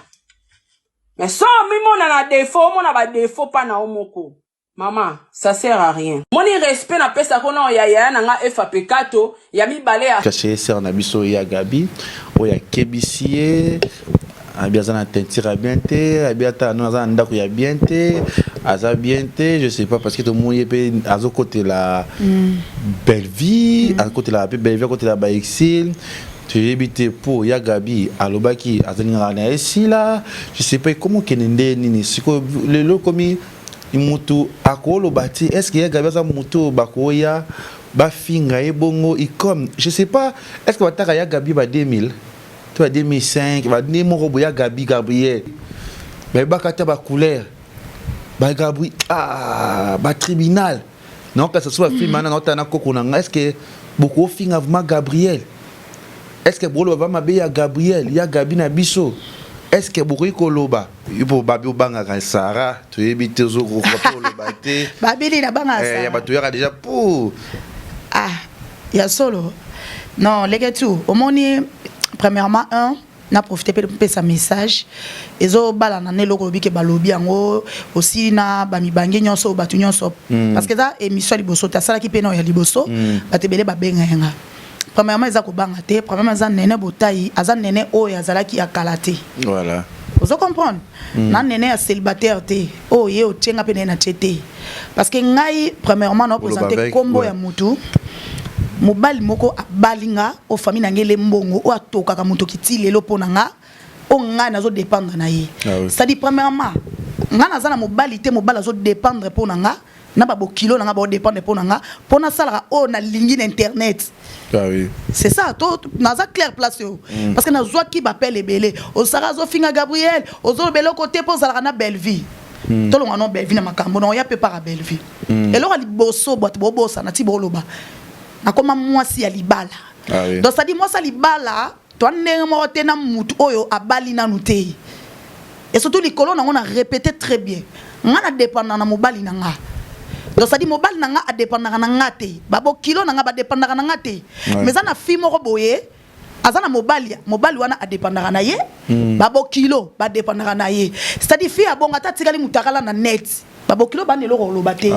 mais so mimona na défaut mona ba défaut pa na omoko Maman, ça sert à rien. Mon respect na pesa kono ya nanga FAP kato ya mi balea. Caché ser na biso ya Gabi, o ya Kebisie, abiazana tentira bien te, abiata no za ndako ya bien te, aza bien te, je sais pas parce que tout le monde est azo côté la belle vie, à côté la belle vie, à côté la Baixil. Tu es pour ya Gabi alobaki azaninga na ici là, je sais pas comment kenende nini siko le lo komi imutu akolo bati est-ce qu'il y a Gabi za mutu bakoya ba finga e bongo i comme je sais pas est-ce que bataka ya Gabi ba 2000 toi 2005 ba ni mo robo ya Gabi Gabriel mais ba kata ba couleur ba Gabi ba tribunal non que ce soit film na otana kokuna est-ce que beaucoup finga vraiment Gabriel est-ce que bolo va mabe ya Gabriel ya Gabi na biso est-ce que beaucoup koloba ipo babi obanga ka Sarah tu ebite zo ko koloba te babili na banga Sarah ya batu ya déjà pour ya solo non les gars tout au moni premièrement na profiter pe sa message ezo bala na ne loko bike balobi yango aussi na ba mibangi nyonso batu nyonso parce que ça émission liboso ta sala ki pe no ya liboso batebele ba benga yanga. Premièrement, ils ont été premièrement, ils ont néné botaï, ils ont néné o ya zalaki ya kalate. Voilà. Vous comprenez? Na néné ya célibataire té. Oh ye o tchenga pe néna tchété. Parce que ngai premièrement on présenter combo ya mutu. Mobali moko balinga o famille na ngele mbongo o atoka ka mutu kitile lo ponanga. O nga nazo dépendre na ye. C'est-à-dire premièrement, nga na zana mobali té mobali zo dépendre ponanga. Na ba kilo na ba dépendre ponanga. Pona sala o na lingi internet. Ah oui. C'est ça, tout naza clair place parce que na zoa qui m'appelle belé au sarazo finga Gabriel au zo belo côté pour ça na belle vie tout le monde belle vie na makambo non ya pe para belle vie et là ali bosso boîte bobo ça na ti boloba na koma moi si ali bala donc ça dit moi ça li bala to ndenge mo tena mutu oyo abali na nuté et surtout les colons on a répété très bien ngana dépendant na mobali na nga. Donc ça dit mobile nanga a dépendre na ngate babo kilo nanga ba dépendre na ngate mais ça na fi moko boye azana mobile wana a dépendre na ye babo kilo ba dépendre na ye c'est à dire fi abonga tatikali mutakala na net babo kilo ba ndelo loba te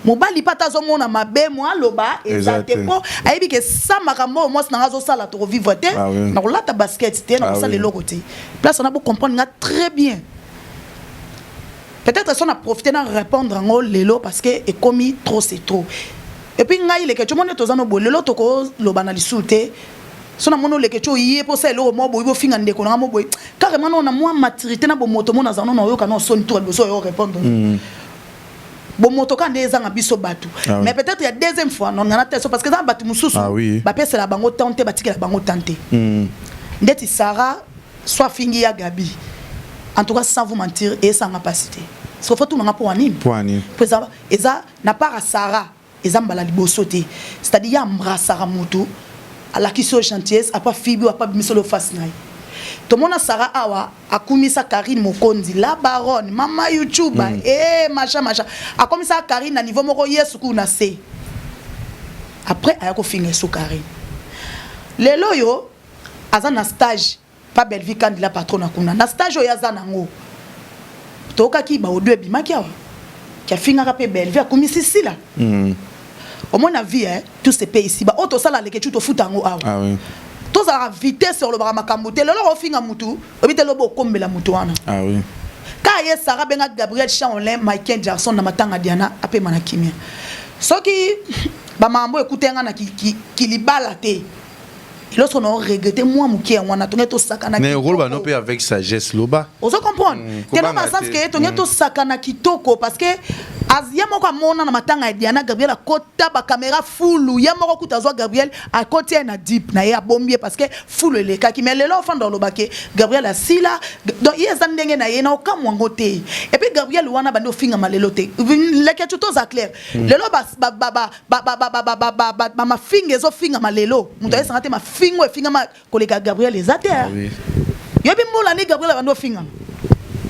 mobile pata zo mona mabe moi loba exacte po ayebi ke sa makambo moi nanga zo sala to vivre te na lata basket te na ça le logo te place on a beau comprendre nga très bien. Peut-être qu'on a profité de répondre en lelo parce que est commis trop c'est trop. Et puis ngai le que tout le monde tozano bo lelo toko lo banalisute. Sona mono le que tu yé pour ça le mo bo ibo finga ndeko na mo bo. Carrément on a moins maturité na bo moto mona zano na yo kana son tour besoin yo répondre. Bo moto kan des ans biso batu. Mais peut-être il y a deuxième fois non na tête parce que ça batu mususu. Ba pesa la bango tante batiki la bango tante. Ndeti Sarah soit fingi ya Gabi. En tout cas, sans vous mentir et sans capacité. Sauf que tout le monde pour anime. Et ça, n'a pas à Sarah, et ça m'a la libosoté. C'est-à-dire, il y a un Sarah Moutou, à la qui soit chantier, à pas Fibi, à pas Missolo Fasnaï. Tout le monde a Sarah Awa, a commis sa Karine Mokondi, la baronne, maman YouTube, machin. A commis sa Karine à niveau moro yes ou na se. Après, a ko finir sous Karine. Les loyo, a un stage. Pas belle vie quand il a patron na kuna na stage ya zanango toka ki ba odwe bi makiawa ki afinga ka pe belle vie comme ici là au moins la vie tout ce pays ici ba auto sala leke tu to futango awa to za vitesse sur le barama kambote le lo finga mutu obite lo bo kombela mutu wana ka ye Sarah benga Gabriel Chaolin Michael Jackson na matanga Diana ape manakimia soki ba mambo ekutenga na ki libala te. Lorsqu'on a regretté, moi, on a tourné tout sakana. Mais on va pas avec sagesse loba. Vous comprenez? Tu n'as pas sens que tu as tout sakana kitoko parce que Azia moko mona na matanga Diana Gabriel a kota ba caméra full ya moko kutazwa Gabriel a côté na deep na ya bombier parce que full le ka ki mais le enfant dans le baquet Gabriel a sila donc il est ndenge na yena ka mwangote et puis Gabriel wana bando finga malelote le ka tout za clair le lo ba ma finga zo finga malelo muto yesa ngate ma finga ma koleka Gabriel les ater yo bi mola ni Gabriel bando finga.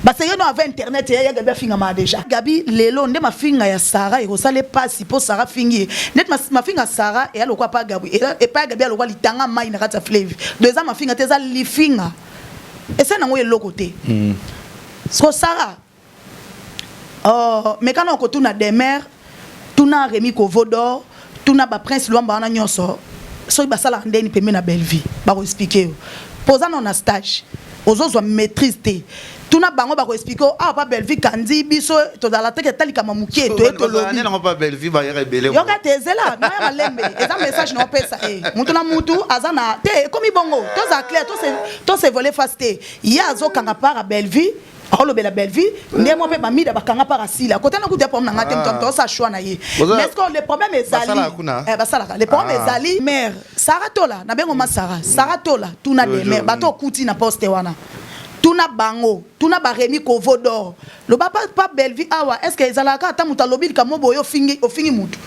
Parce que nous avons internet et il y a Gabi finga ma déjà. Gabi lelo ndé ma finga ya Sarah et ça les passe pour Sarah fingi. Net ma finga Sarah et elle quoi pas Gabi et pas Gabi elle quoi litanga mai na kata flavor. Deuxième ma finga teza li finga. Et ça na ngoye l'autre côté. So Sarah Oh, mais quand on tourne à des mères, tourne à Rémi Kovodor, tourne à Prince Luamba en Agnoso, so ba sala ndeni pe na belle vie, ba ko expliquer. Posant dans un stage, aux autres maîtrise té. Tourne à bango ba ko expliquer, ah pas belle vie kandi biso to dans la tête tali kama mukie to eto lobi. Non pas belle vie ba rebelle. Yo ka tezela, na ya lembe. Eza message no pesa mutu na mutu azana te komi bongo. To za clair, to se voler fasté. Ya zo kanga para belle vie. Oh le belle vie, ndé moi pe mamida bakanga para sila. Côté na kudia pom na ngate mtonto sa choix na ye. Mais est-ce que le problème est ali? Le problème est ali mère. Sarah Tola, na bengo ma Sarah. Sarah Tola, tuna de mère, bato kuti na poste wana. Tuna bango, tuna ba Rémi Kovodor. Le papa pas belle vie awa, est-ce que ezalaka ata muta lobby ka mobo yo fingi mutu.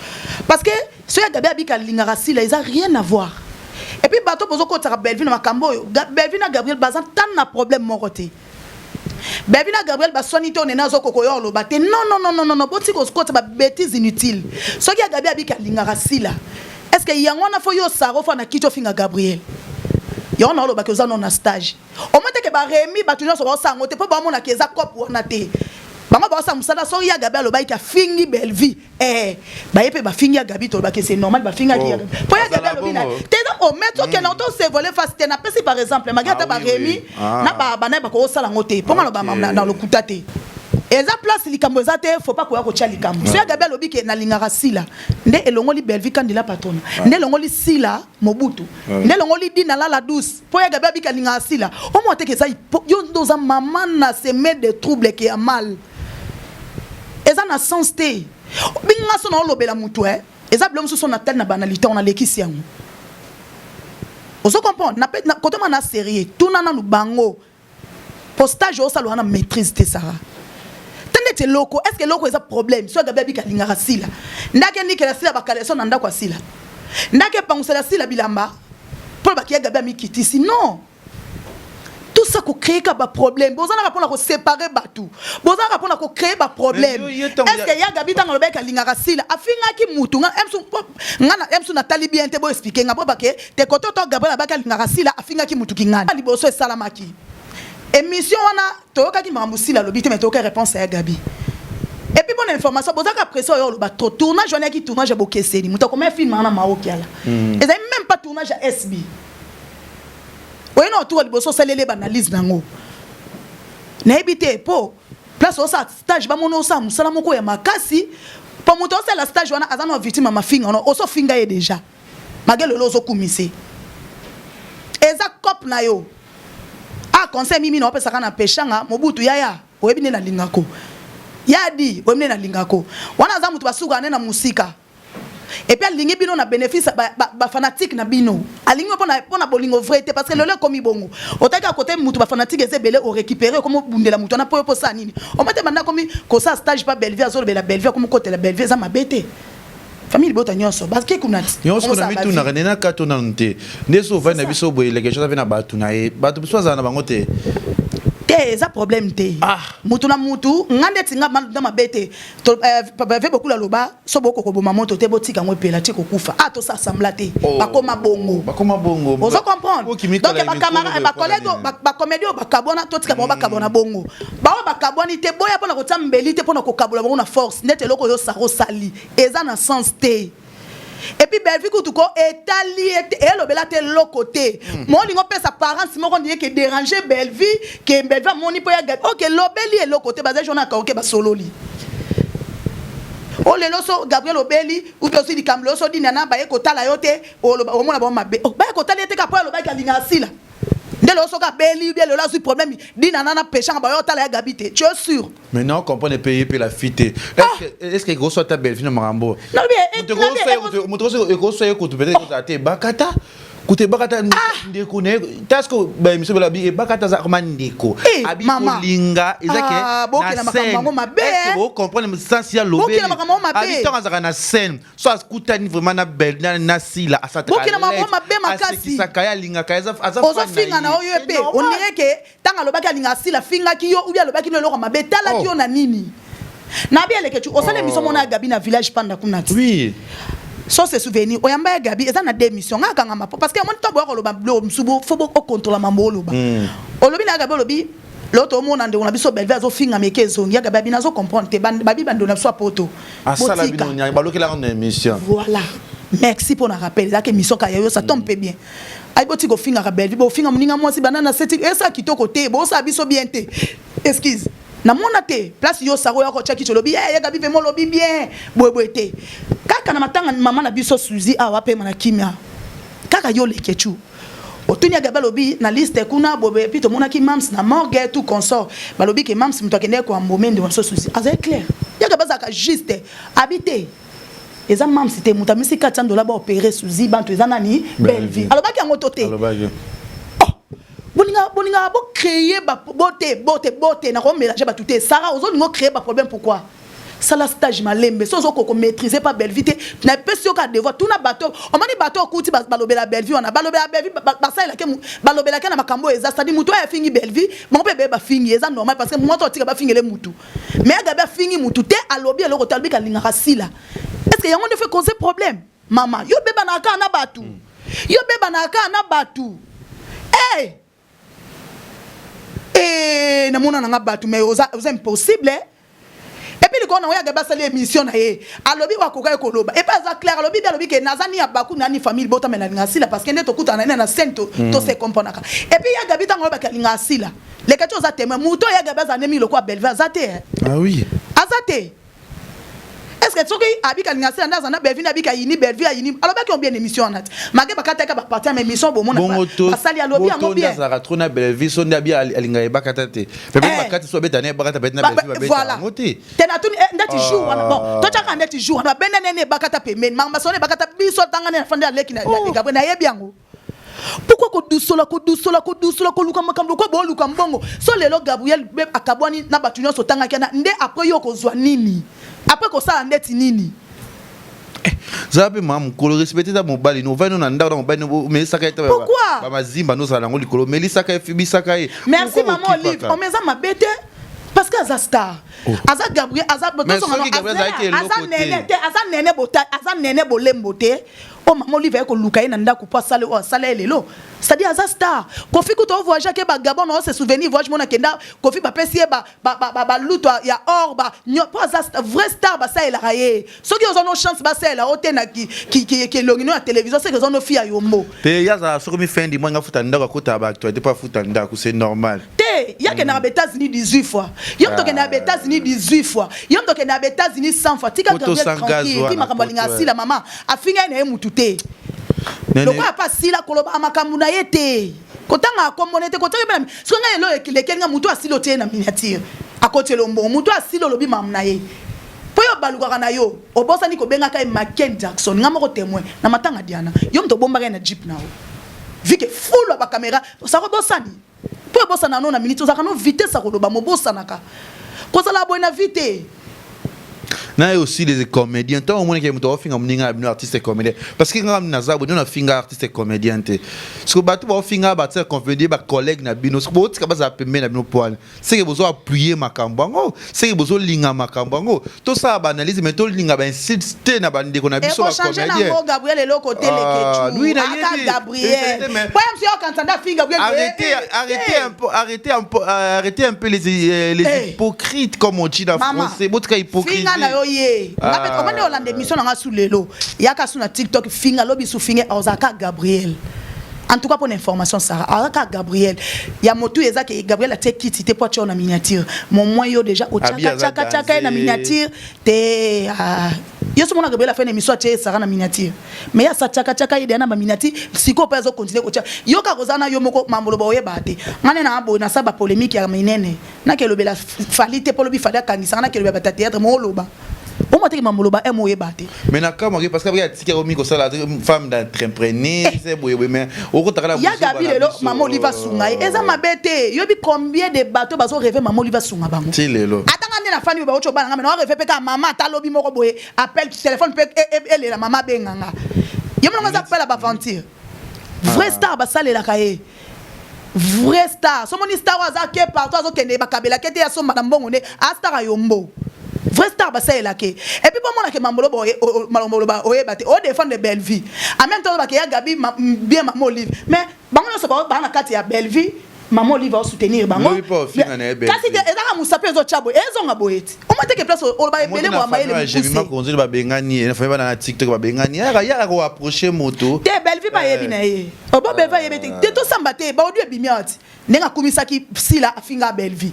Parce que ce ya gabe abika lingara sila, ils a rien à voir. Et puis bato bozo ko tara belle vie na makambo yo. Belle vie na Gabriel Bazan tan na problème moroté. Bevina Gabriel basonito nena zo kokoyo lo bate non boti ko skota ba bêtise inutile soki ya Gabriel abika lingara sila est-ce que yango na fo yo saro fa na kito finga Gabriel yo na lo ba koza non na stage o mote ke ba Rémi batuno so ba sango te po ba mona keza kopo na te bango ba sa musala so ya Gabriel lo ba ka fingi belle vie ba yepe ba fingi ya Gabi to ba ke c'est normal ba finga ki po ya Gabriel lo bina te o mettre que non to se voler facile na pesi par exemple magata ba Rémi na ba na ba ko sala ngote po ngalo ba na lo kutate eza place likambo za te faut pas ko ya ko tia likambo so ya Gabriel lo bi ke na lingara sila nde elongoli belle vie kandila patron nde elongoli sila mobutu nde elongoli dina la douce po ya Gabriel bi ka lingara sila o mo te ke ça yo ndoza maman na se met des troubles qui a mal eza na sens te binga so na lobela mutu eza blom so na tel na banalité on a lekisi yango ozo comprendre na côté mana sérieux tout na nu bango postage o salo na maîtrise te Sarah tendete loko est-ce que loko eza problème so gabe bika lingara sila ndake nikela sila bakale so na ndako sila ndake pangusela sila bilamba pour bakia gabe mikitisi non. Tout ça qu'on crée comme problème. Vous en avez pas pour séparer batou. Vous en avez pas pour créer des problèmes. Est-ce que y a Gabi dans le bec à l'ingarasil? Afinga qui moutou. Emsu na talibi ente bo expliquer. Nga boba ke te koto to Gabriel la bec à l'ingarasil. Afinga qui moutou kingana. Liboso et salamaki. Émission wana toka ki mambusi la lobby mais toka réponse à Gabi. Et puis bonne information. Vous avez pression yo le bateau tournage on est qui tournage à Bokeseni. Mouta combien film na Maroc là. Et ça même pas tournage à SB. Oui, non, tout le monde s'est analyse nango. N'habitez pas. Place au stage, ba mono sa musala moko ya makasi. Pour monter au la stage wana azana victime ma finga no oso finga ye déjà. Magelo lozo kumise. Eza cop na yo. Ah conseil mimi no pesa kana peshanga mobutu yaya. Oyebine na lingako. Yadi oyebine na lingako. Wana za mutu basuka na musika. Et puis alingi bino na bénéfice ba fanatique na bino alingi pona bolingo vrai parce que le komi bongo otaka côté mutu ba fanatique ezebele o récupérer comme bundela mutu na po ça nini o mate manda komi ko ça stage pas belle vie azolo bela belle vie comme côté la belle vie za mabete famille bota nyonso parce que kuna nyonso na mitu na renena kato na nte ndeso va na biso boyele ke chose na batu na e batu biso za na bango te eza problème te mutu na mutu ngande tinga na mabete to ve beaucoup la loba so boko ko boma moto te botika ngo pela ti ko kufa to ça sembla te bakoma bongo ozo comprendre donc ba camarade ba collègue ba comédie ba kabona to tika ba kabona bongo ba kaboni te boya pona ko tsambeli te pona ko kabola bongo na force ndete loko yo saro sali eza na sens te. Et puis belle vie ko tuko etali et lobela te lokote mo lingo pesa parents mo ko ndie ke déranger belle vie que belle vie moni po ya OK lobeli et lokote baza jona ka OK ba sololi o le loso Gabriel Obeli ou bien aussi di kamlo so di nana ba e ko tala yote o mona ba mabe ba e ko tala te ka po lo ba ka linga sila ndelo so ka beli bien le là sur problème di nana na péchant ba yo tala ya Gabité tu es sûr maintenant on comprend les pays puis la fité est-ce que gros soit ta belle fille marambo non bien gros soit ko tu peut-être ko te bakata Koute bakata ndeko ne tasko ba miso bela bi bakata za koma ndeko abi kolinga ezake na scène est-ce que vous comprenez le sens ya lobé abi tonga za na scène so askutani vraiment na belle na sila asata bokina mama mabe makasi sakaya linga kaza aza ozo finga na oyo ebe on dirait que tanga lobaki linga sila finga ki yo ou bien lobaki no loko mabe tala ki yo na nini na bien le que tu osale miso mona Gabi na village panda kunati oui. So se souvenir oyamba Gabi eza na démission ngaka ngama parce que mon to boya ko loba blo msubo faut contrôler mambo loba olobi na Gabi olobi l'autre monde on a biso Bellevue azo finga meke zongi ya gabi nazo comprendre te babi bando na so poto ça la bino nya baloki la émission voilà merci pour la rappel ça que émission ka yo ça tombe bien ay boti ko finga ka Bellevue bo finga muninga moi si banana seti et ça kitoko te bo ça biso bien te excuse na mona te place yo saro ya ko chaki cholobi ya gabi ve mo lobi bien boy te kaka na matanga mama na biso Suzy awa pe mana kimia kaka yo lekechu otunia gaba lobi na liste kuna bobe pito mona ki mams na morgue tout consort balobi ke mams mto kende ko ambomende wa so Suzy azay clair ya gaba za ka juste habiter eza mams te muta misi $400 ba opérer Suzy bantu eza nani Bellevue alors ba ki ngo toté boninga bo créer ba beauté na ko mélanger ba tout Sarah ozo ngo créer ba problème pourquoi ça la stage malembe so ko maîtriser pas Bellevue na pesio ka devoir tout na bateau on mani bateau kuti balobela Bellevue on a balobela Bellevue basa la ke balobela ke na makambo eza c'est-à-dire muto ya fingi Bellevue mon bébé ba fingi eza normal parce que moi to tika ba fingele mutu mais ga ba fingi mutu te alobi eloko talbi ka linga rasila est-ce que yango ne fait causer problème maman yo beba na ka na batu yo beba na ka na batu na mona na batu mais oza impossible et puis le qu'on a gaba sali émission na ye alobi wa koka ekoloba et pas ça clair alobi ke nazani ya baku nani famille bota mena ngasila parce que ndeto kuta na sento to se komponaka et puis ya gabi tango ba kalinga sila les quelque chose a témoin muto ya gaba za nemi le quoi Bellevue azate ah oui azate est-ce que tu abika ngasila ndaza na Bellevue abika yini Bellevue yini aloba ki on bien émission nat mage bakata ka ba partir mais émission bo mona basali alobi yango bien za trona Bellevue so ndabi alinga e bakata te pepe bakata so betane bakata betna Bellevue voilà tena tu ndati jour bon to chaka ndati jour na benene bakata pe men mama sone bakata biso tangana fanda leki na gabe na yebi yango pourquoi ko dusola ko luka makambo ko bo luka mbongo so lelo Gabriel akabwani na batunyo so tanga kana nde après yo ko zwa nini après ko sa ndeti nini zabe mam ko respecter ta mobali no va no na ndao na mobali no mais ça ka eta ba mazimba no sala ngoli kolo melisa ka fibisa ka e merci maman Olive on meza mabete parce que aza star aza Gabriel aza botoso aza nene bota aza nene bolembote o maman Olive ko luka ina ndako pa sale o sale lelo c'est-à-dire aza star Kofi ko to voyage ke ba Gabon no se souvenir voyage mona kenda Kofi ba pesi ba luto ya or ba po aza vrai star ba ça ela raye so ki ozono chance ba ça ela otena ki longino ya télévision c'est que ozono fi ya yombo te yaza so komi fin di mwanga futa ndako kota ba actualité pas futa ndako c'est normal te ya ke na États-Unis 18 fois yom to ke na États-Unis 18 fois yom to ke na États-Unis 100 fois tika tranquille ki makambo linga sila mama afinga na emutu te le quoi pas si la koloba makambu na yete kotanga komonete kotanga bana songa elo ekilekenga mutu asilo te na miniature akotelo mbo mutu asilo lobi mamna ye poyo baluka na yo obosa ni ko benga kai Michael Jackson ngamo ko témoin na matanga Diana yo mto bomba na jeep nao vike full ba caméra ça ko bosani poyo bosa na no na minute za kana vitesse ko loba mo bosa naka ko sala boina vite na aussi les comédiens tant au moins que muto finga mninga bino artiste comédien parce que ngam naza bo na finga artiste comédien te so batu ba finga ba te convenir ba collègue na bino so bo tika ba za pembe na bino poil c'est que bozo appuyer makambo ngo c'est que bozo linga makambo ngo to ça ba analyse mais to linga ba insister na ba ndeko na biso ba comédien Gabriel le côté le lui na Gabriel moi monsieur quand finga arrêtez un peu les hypocrites comme on dit en français botka hypocrite on va aller dans l'émission na sous lelo yaka sous na TikTok finga lobi sous finga ozaka Gabriel en tout cas pour l'information Sarah ozaka Gabriel ya motu ezaka Gabriel a take kit te pour na miniature mon moyo déjà au chaka na miniature te yo somona Gabriel a fait une émission à Sarah na miniature mais ya sa chaka ide na miniature siko pas continuer ko yo ka kozana yo moko mamolo boye bate ngane na abo na saba polémique ya minene na ke lobela falite polobi fada kangisa na ke lobela théâtre mo loba o moteki mamoloba e moye bate mais na kama parce que ya tika omi ko sala femme d'entrepreneur c'est boye mais o ko takala ya gabi lelo maman Oliva sunga eza mabete yo bi combien de bateaux bazo rêver maman Oliva sunga bango ti lelo atanga ndena fani ba ocho bana ngame na rêver pe ka maman talobi moko boye appel téléphone pe elle la maman benganga yo mona za appel ba aventure vrai star ba sale la kaye vrai star so moni star waza ke partout azo kende ba kabela kete ya so madame bongo ne a star yombo vrai star ba ça elake et puis pour moi que mamolo ba oye bate o défendre de Bellevue en même temps ba ke ya Gabi bien maman Olive mais bango so ba na kati ya Bellevue maman Olive va soutenir bango kasi ezaka musape ezo chabo ezonga boyeti omate ke place o ba ebele mo amaele j'ai vu ma konzi ba bengani na famille na TikTok ba bengani ya ko approcher moto te Belleville ba yebi na ye obo beva yebete te to samba te ba odi ebimiati nenga kumisaki sila afinga Belleville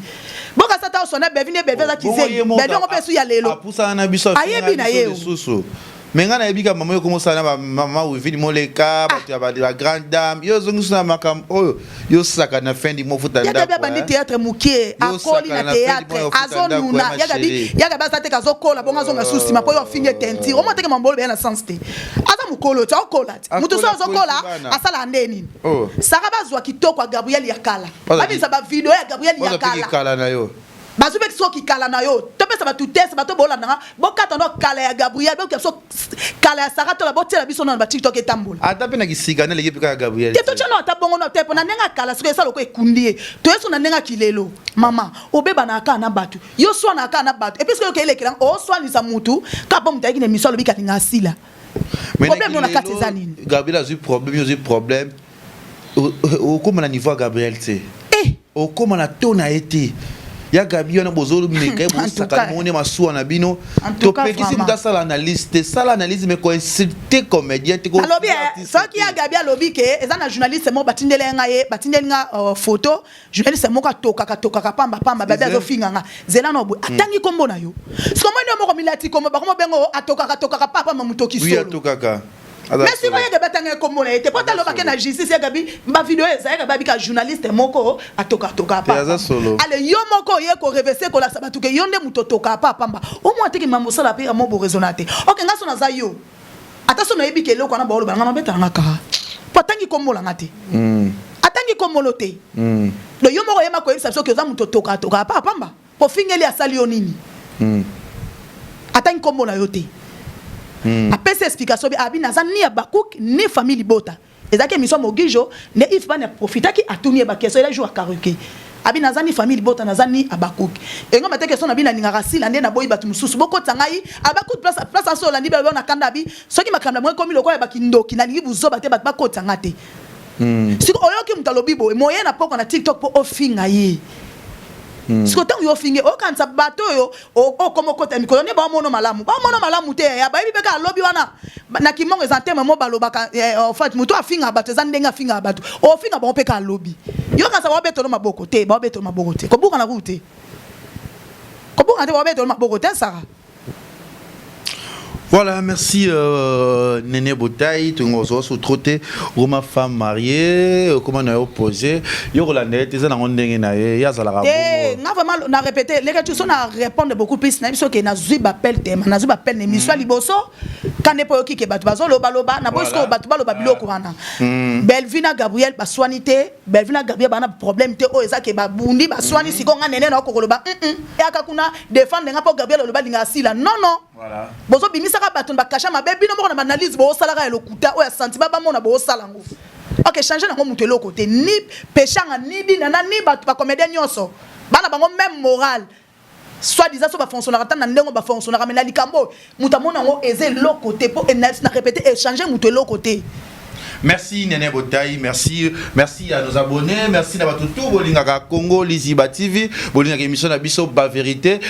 boka sata osona Belleville za kize Belleville ngo pesu ya lelo apusa na biso ayebi na ye susu menga na ebika maman yo komosa na maman wivini moleka batu ya ba grande dame yo zongisu na makam oyo yo saka na fin du mofuta ndako ya bandi théâtre mukie akoli na théâtre azonuna ya ba sate kazo kola bonga zonga susi mapo yo finge tenti o moteke mambolo be na sens te aza mukolo ta okola mutu so zokola asala ndeni saka bazwa kitoko ya Gabriel Yakala babisa ba video ya Gabriel Yakala na yo bazube so ki kala na yo to pesa ba tutese ba to bola na bokata no kala ya Gabriel bo so kala ya Sarah to la botela biso na ba TikTok etambola ata pe na kisigana le yepika Gabriel te to chano ata bongo no te pona nenga kala so esa loko ekundie to eso na nenga kilelo mama obeba na aka na batu yo so na aka na batu et puisque ke lekela o so ni sa mutu ka ba mutaki ne misolo bika ninga sila problème na kateza nini Gabriel a eu problème au comment na niveau Gabriel te au comment na tona été ya Gabi on a besoin de me que saka mone masuwa na bino to pe kisi muta sala analyse mais consulter comédien te ko alobi so ki ya Gabi alobi ke eza na journaliste mo batindele nga photo journaliste mo ka toka pamba baba zo finga nga zela no bo atangi kombo na yo siko mo ndo mo ko milati kombo ba ko bengo atoka papa mamutoki solo oui atoka mais si voyez que batanga kombo na ete pota lo bakena justice ya Gabi ba video eza ya Gabi ka journaliste moko atoka papa ale yo moko ye ko reverser ko la sabatu ke yonde mutotoka papa o mo ateki mambo sala pe mo bo raisonnate ok ngaso na za yo ataso na yebi ke loko na ba lo banga mabeta nga ka potangi kombo la ngate atangi kombo lote lo yo moko yema ko yebisa so ke za mutotoka papa po fingeli asali yo nini atangi kombo na yote apesa explication bi abi naza ni Abakuk ni famille Bota ezaki mission mogijo ne if ba na profita ki atuni ba keso ela jour karuke abi naza ni famille Bota naza ni Abakuk engo mate keso na bi na ninga rasila nde na boyi batu mususu boko tsangai Abakuk place so la ni ba na kanda bi soki makamba mo komi loko ya bakindoki na lingi buzo bate ba ko tsanga te siko oyoki mutalobi bo moye na poko na TikTok po ofinga ye siko tangu yo finge o kansa bato yo o komo kota mikolo ne ba mono malamu te ya ba ibi beka lobby wana na kimongo ezanteme mo balobaka en fait muto afinga bato ezandenga finga bato o finga ba opeka lobby yo kansa ba beto no maboko te ko buka na route ko buka te ba beto no maboko te Sarah. Voilà, merci Néné Botaï, tu nous as trotté ou ma femme mariée, comment on a opposé, yo la net, ils ont ndenge na ye, ya za la rabo. Na vraiment na répéter, les gars tu sont à répondre beaucoup plus na biso ke na zui bapel thème, na zui bapel émission liboso, quand ne pas ki ke batu bazo loba na bosko batu baloba biloko wana. Belvina Gabriel ba soinité, Belvina Gabriel ba na problème te o ezake ba bundi ba soini siko nga nene na ko loba e aka kuna défendre nga po Gabriel loba linga sila. Non. Voilà. Bozo bimisa ka baton ba kasha mabebi no moko na analyse bo sala ka elokuta o ya senti ba mona bo sala ngo. OK, changer na mutu eloko te ni péchanga ni dina na ni batu ba comédien nyonso. Bana bango même moral. Soit disant so ba fonctionnaire tan na ndengo ba fonctionnaire mais na likambo muta mona ngo eze eloko te po na répéter et changer mutu eloko te. Merci Néné Botaï, merci à nos abonnés, merci à tout Bolingaka Congo, Liziba TV, Bolingaka émission na biso ba vérité,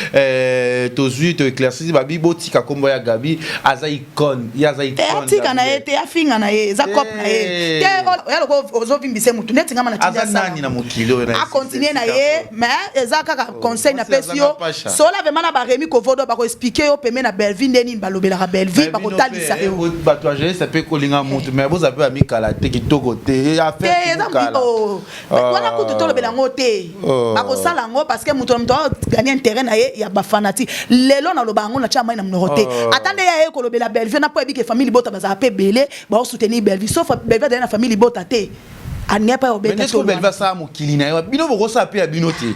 tozu to éclairci ba bibo tika kombo ya Gabi, aza icône, ya za icône. Tika na ete afinga na ye, za cop na ye. Te ya loko ozo vimbise mutu neti ngama na tinda sa. Aza nani na mokilo na. A continuer na ye, mais eza kaka conseil na pesio. So la vraiment na ba Remi Kovodo ba ko expliquer yo peme na Belleville ndeni balobela ka Belleville ba ko talisa yo. Ba to agir ça peut kolinga mutu, mais vous avez ami kala te kitoko te affaire kala wana kutu to lobela ngote bako sala ngo parce que mutu gagner intérêt na ye ya ba fanatique lelo na lobango na chama na mnote atande ya ko lobela Belleville na po ebike famille Bota baza pe belé ba soutenir Belleville sauf Belleville na famille Bota te anya pa obeta to mais est-ce que Belleville ça mokili na yo bino boko sa pe ya binote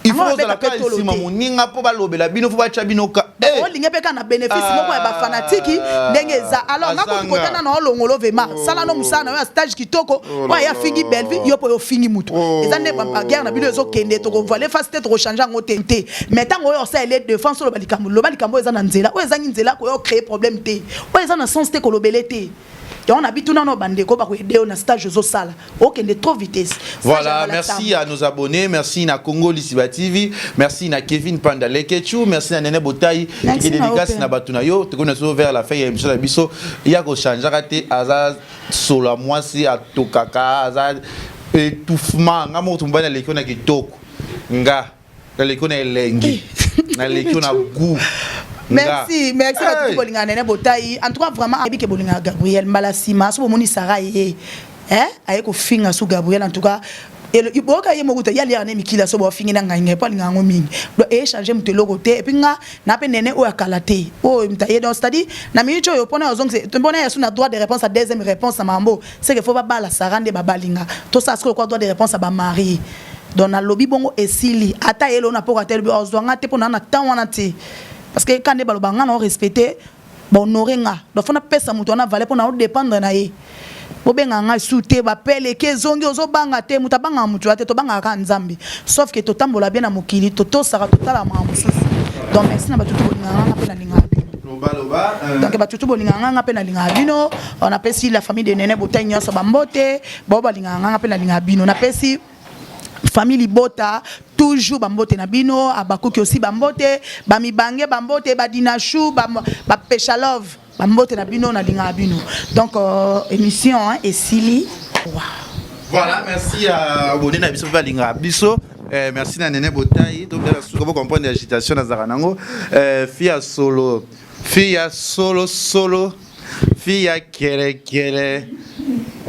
il faut que la carte ici mamuninga po balobela bino fo bacha binoka o linge peka na bénéfice moko ya ba fanatiki ndenge za alors ngako kotana na olongolo vema sala no musana ya stage kitoko wa ya fingi Belleville yo po yo fingi mutu ezane ba guerre na bino zo kende to ko voler face tête ko changer ngo tente mais tango yo ça les défense lo balikambo ezana nzela o ezangi nzela ko yo créer problème te o ezana sens te ko lobele te on habite dans nos bandes ko ba ko aider on stage zo sala okende trop vitesse. Voilà, merci à nos abonnés, merci na Congo Lisiba TV, merci na Kevin Panda Lekechu, merci na Nene Botayi qui dédicace na batuna yo, te connaissons vers la fin ya émission la biso, il y a ko changer raté azaz sola moi si atokaka azaz étouffement nga mo tumbana lekyo na kitoko nga lekyo na elengi na lekyo na goût. Merci à tout bolinga Nene Botayi. En tout cas vraiment abi ke bolinga Gabriel Malasima so bomoni Sarah aye ko finga sou Gabriel en tout cas et boka ye mokuta ya lia ne mikila so bo fingi na ngai pas linga ngomingi do échanger mutelo côté et puis nga na pe Nene o akalate o mtaye donc c'est-à-dire na micho yo pona ozong c'est pona ya suna droit de réponse à deuxième réponse à mambo c'est que faut pas bala Sarah nde babalinga to ça ce quoi droit de réponse à ba mari donc na lobby bongo esili ata elo na poko tel bo ozonga te pona na temps wana te. Parce que quand les balobanga non respecté, bon honorer nga. Donc faut na pesa mutu na valer pour na dépendre na ye. Bo benga nga souté ba pele ke zongi ozo banga te muta banga mutu ate to banga ka nzambi. Sauf que to tambola bien na mokili to sara totala ma mususu. Donc merci na batutu bonga nga pe na linga bino. Donc batutu bonga nga pe na linga bino. On appelle si la famille de Nene Botayi nyonso bambote, bo ba linga nga pe na linga bino. On appelle si famille Bota toujours bambote na bino abakuki aussi bambote bamibange bambote badinashu ba peshalove bambote na bino na linga bino donc émission et Sili voilà merci à abonné na biso balinga biso merci na Nene Botayi donc vous comprendre l'agitation na zaranango fia solo fia kere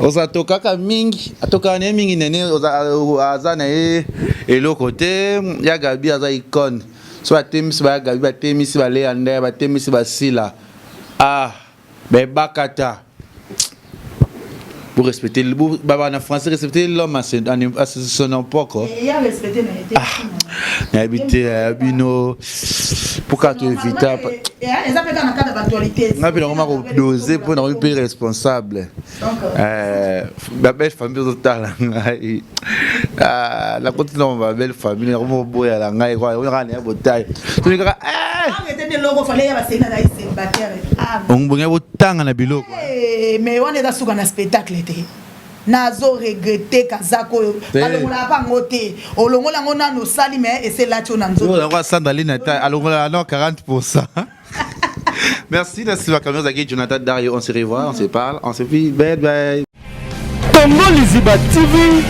oza tokaka mingi atoka ne mingi Nene oza na elo côté ya Gabi aza icône so atemisi ba Gabi batemisi ba Leander batemisi ba Sila be bakata pour respecter le baba en français respecter l'homme à son époque et a respecté na habité bino pourquoi tu évites ils appellent dans le cadre d'actualité on appelle on va doser pour nous payer responsable la belle famille totale la continue ma belle famille on boya la ngai quoi on rane Botayi tu dis arrêtez de logo fallait ya basena na célibataire on bonga botanga na biloko mais on est dans ce spectacle nazo regretter kazako alongola pango te olongola ngona no sali mais et c'est là tu on nzo on sandaline alongola non 40%. Merci la Silva Cameron Zaki Jonathan Dario on se revoit on se parle on se dit bye bye. Congo Lisiba TV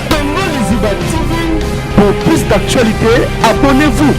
pour plus d'actualité abonnez-vous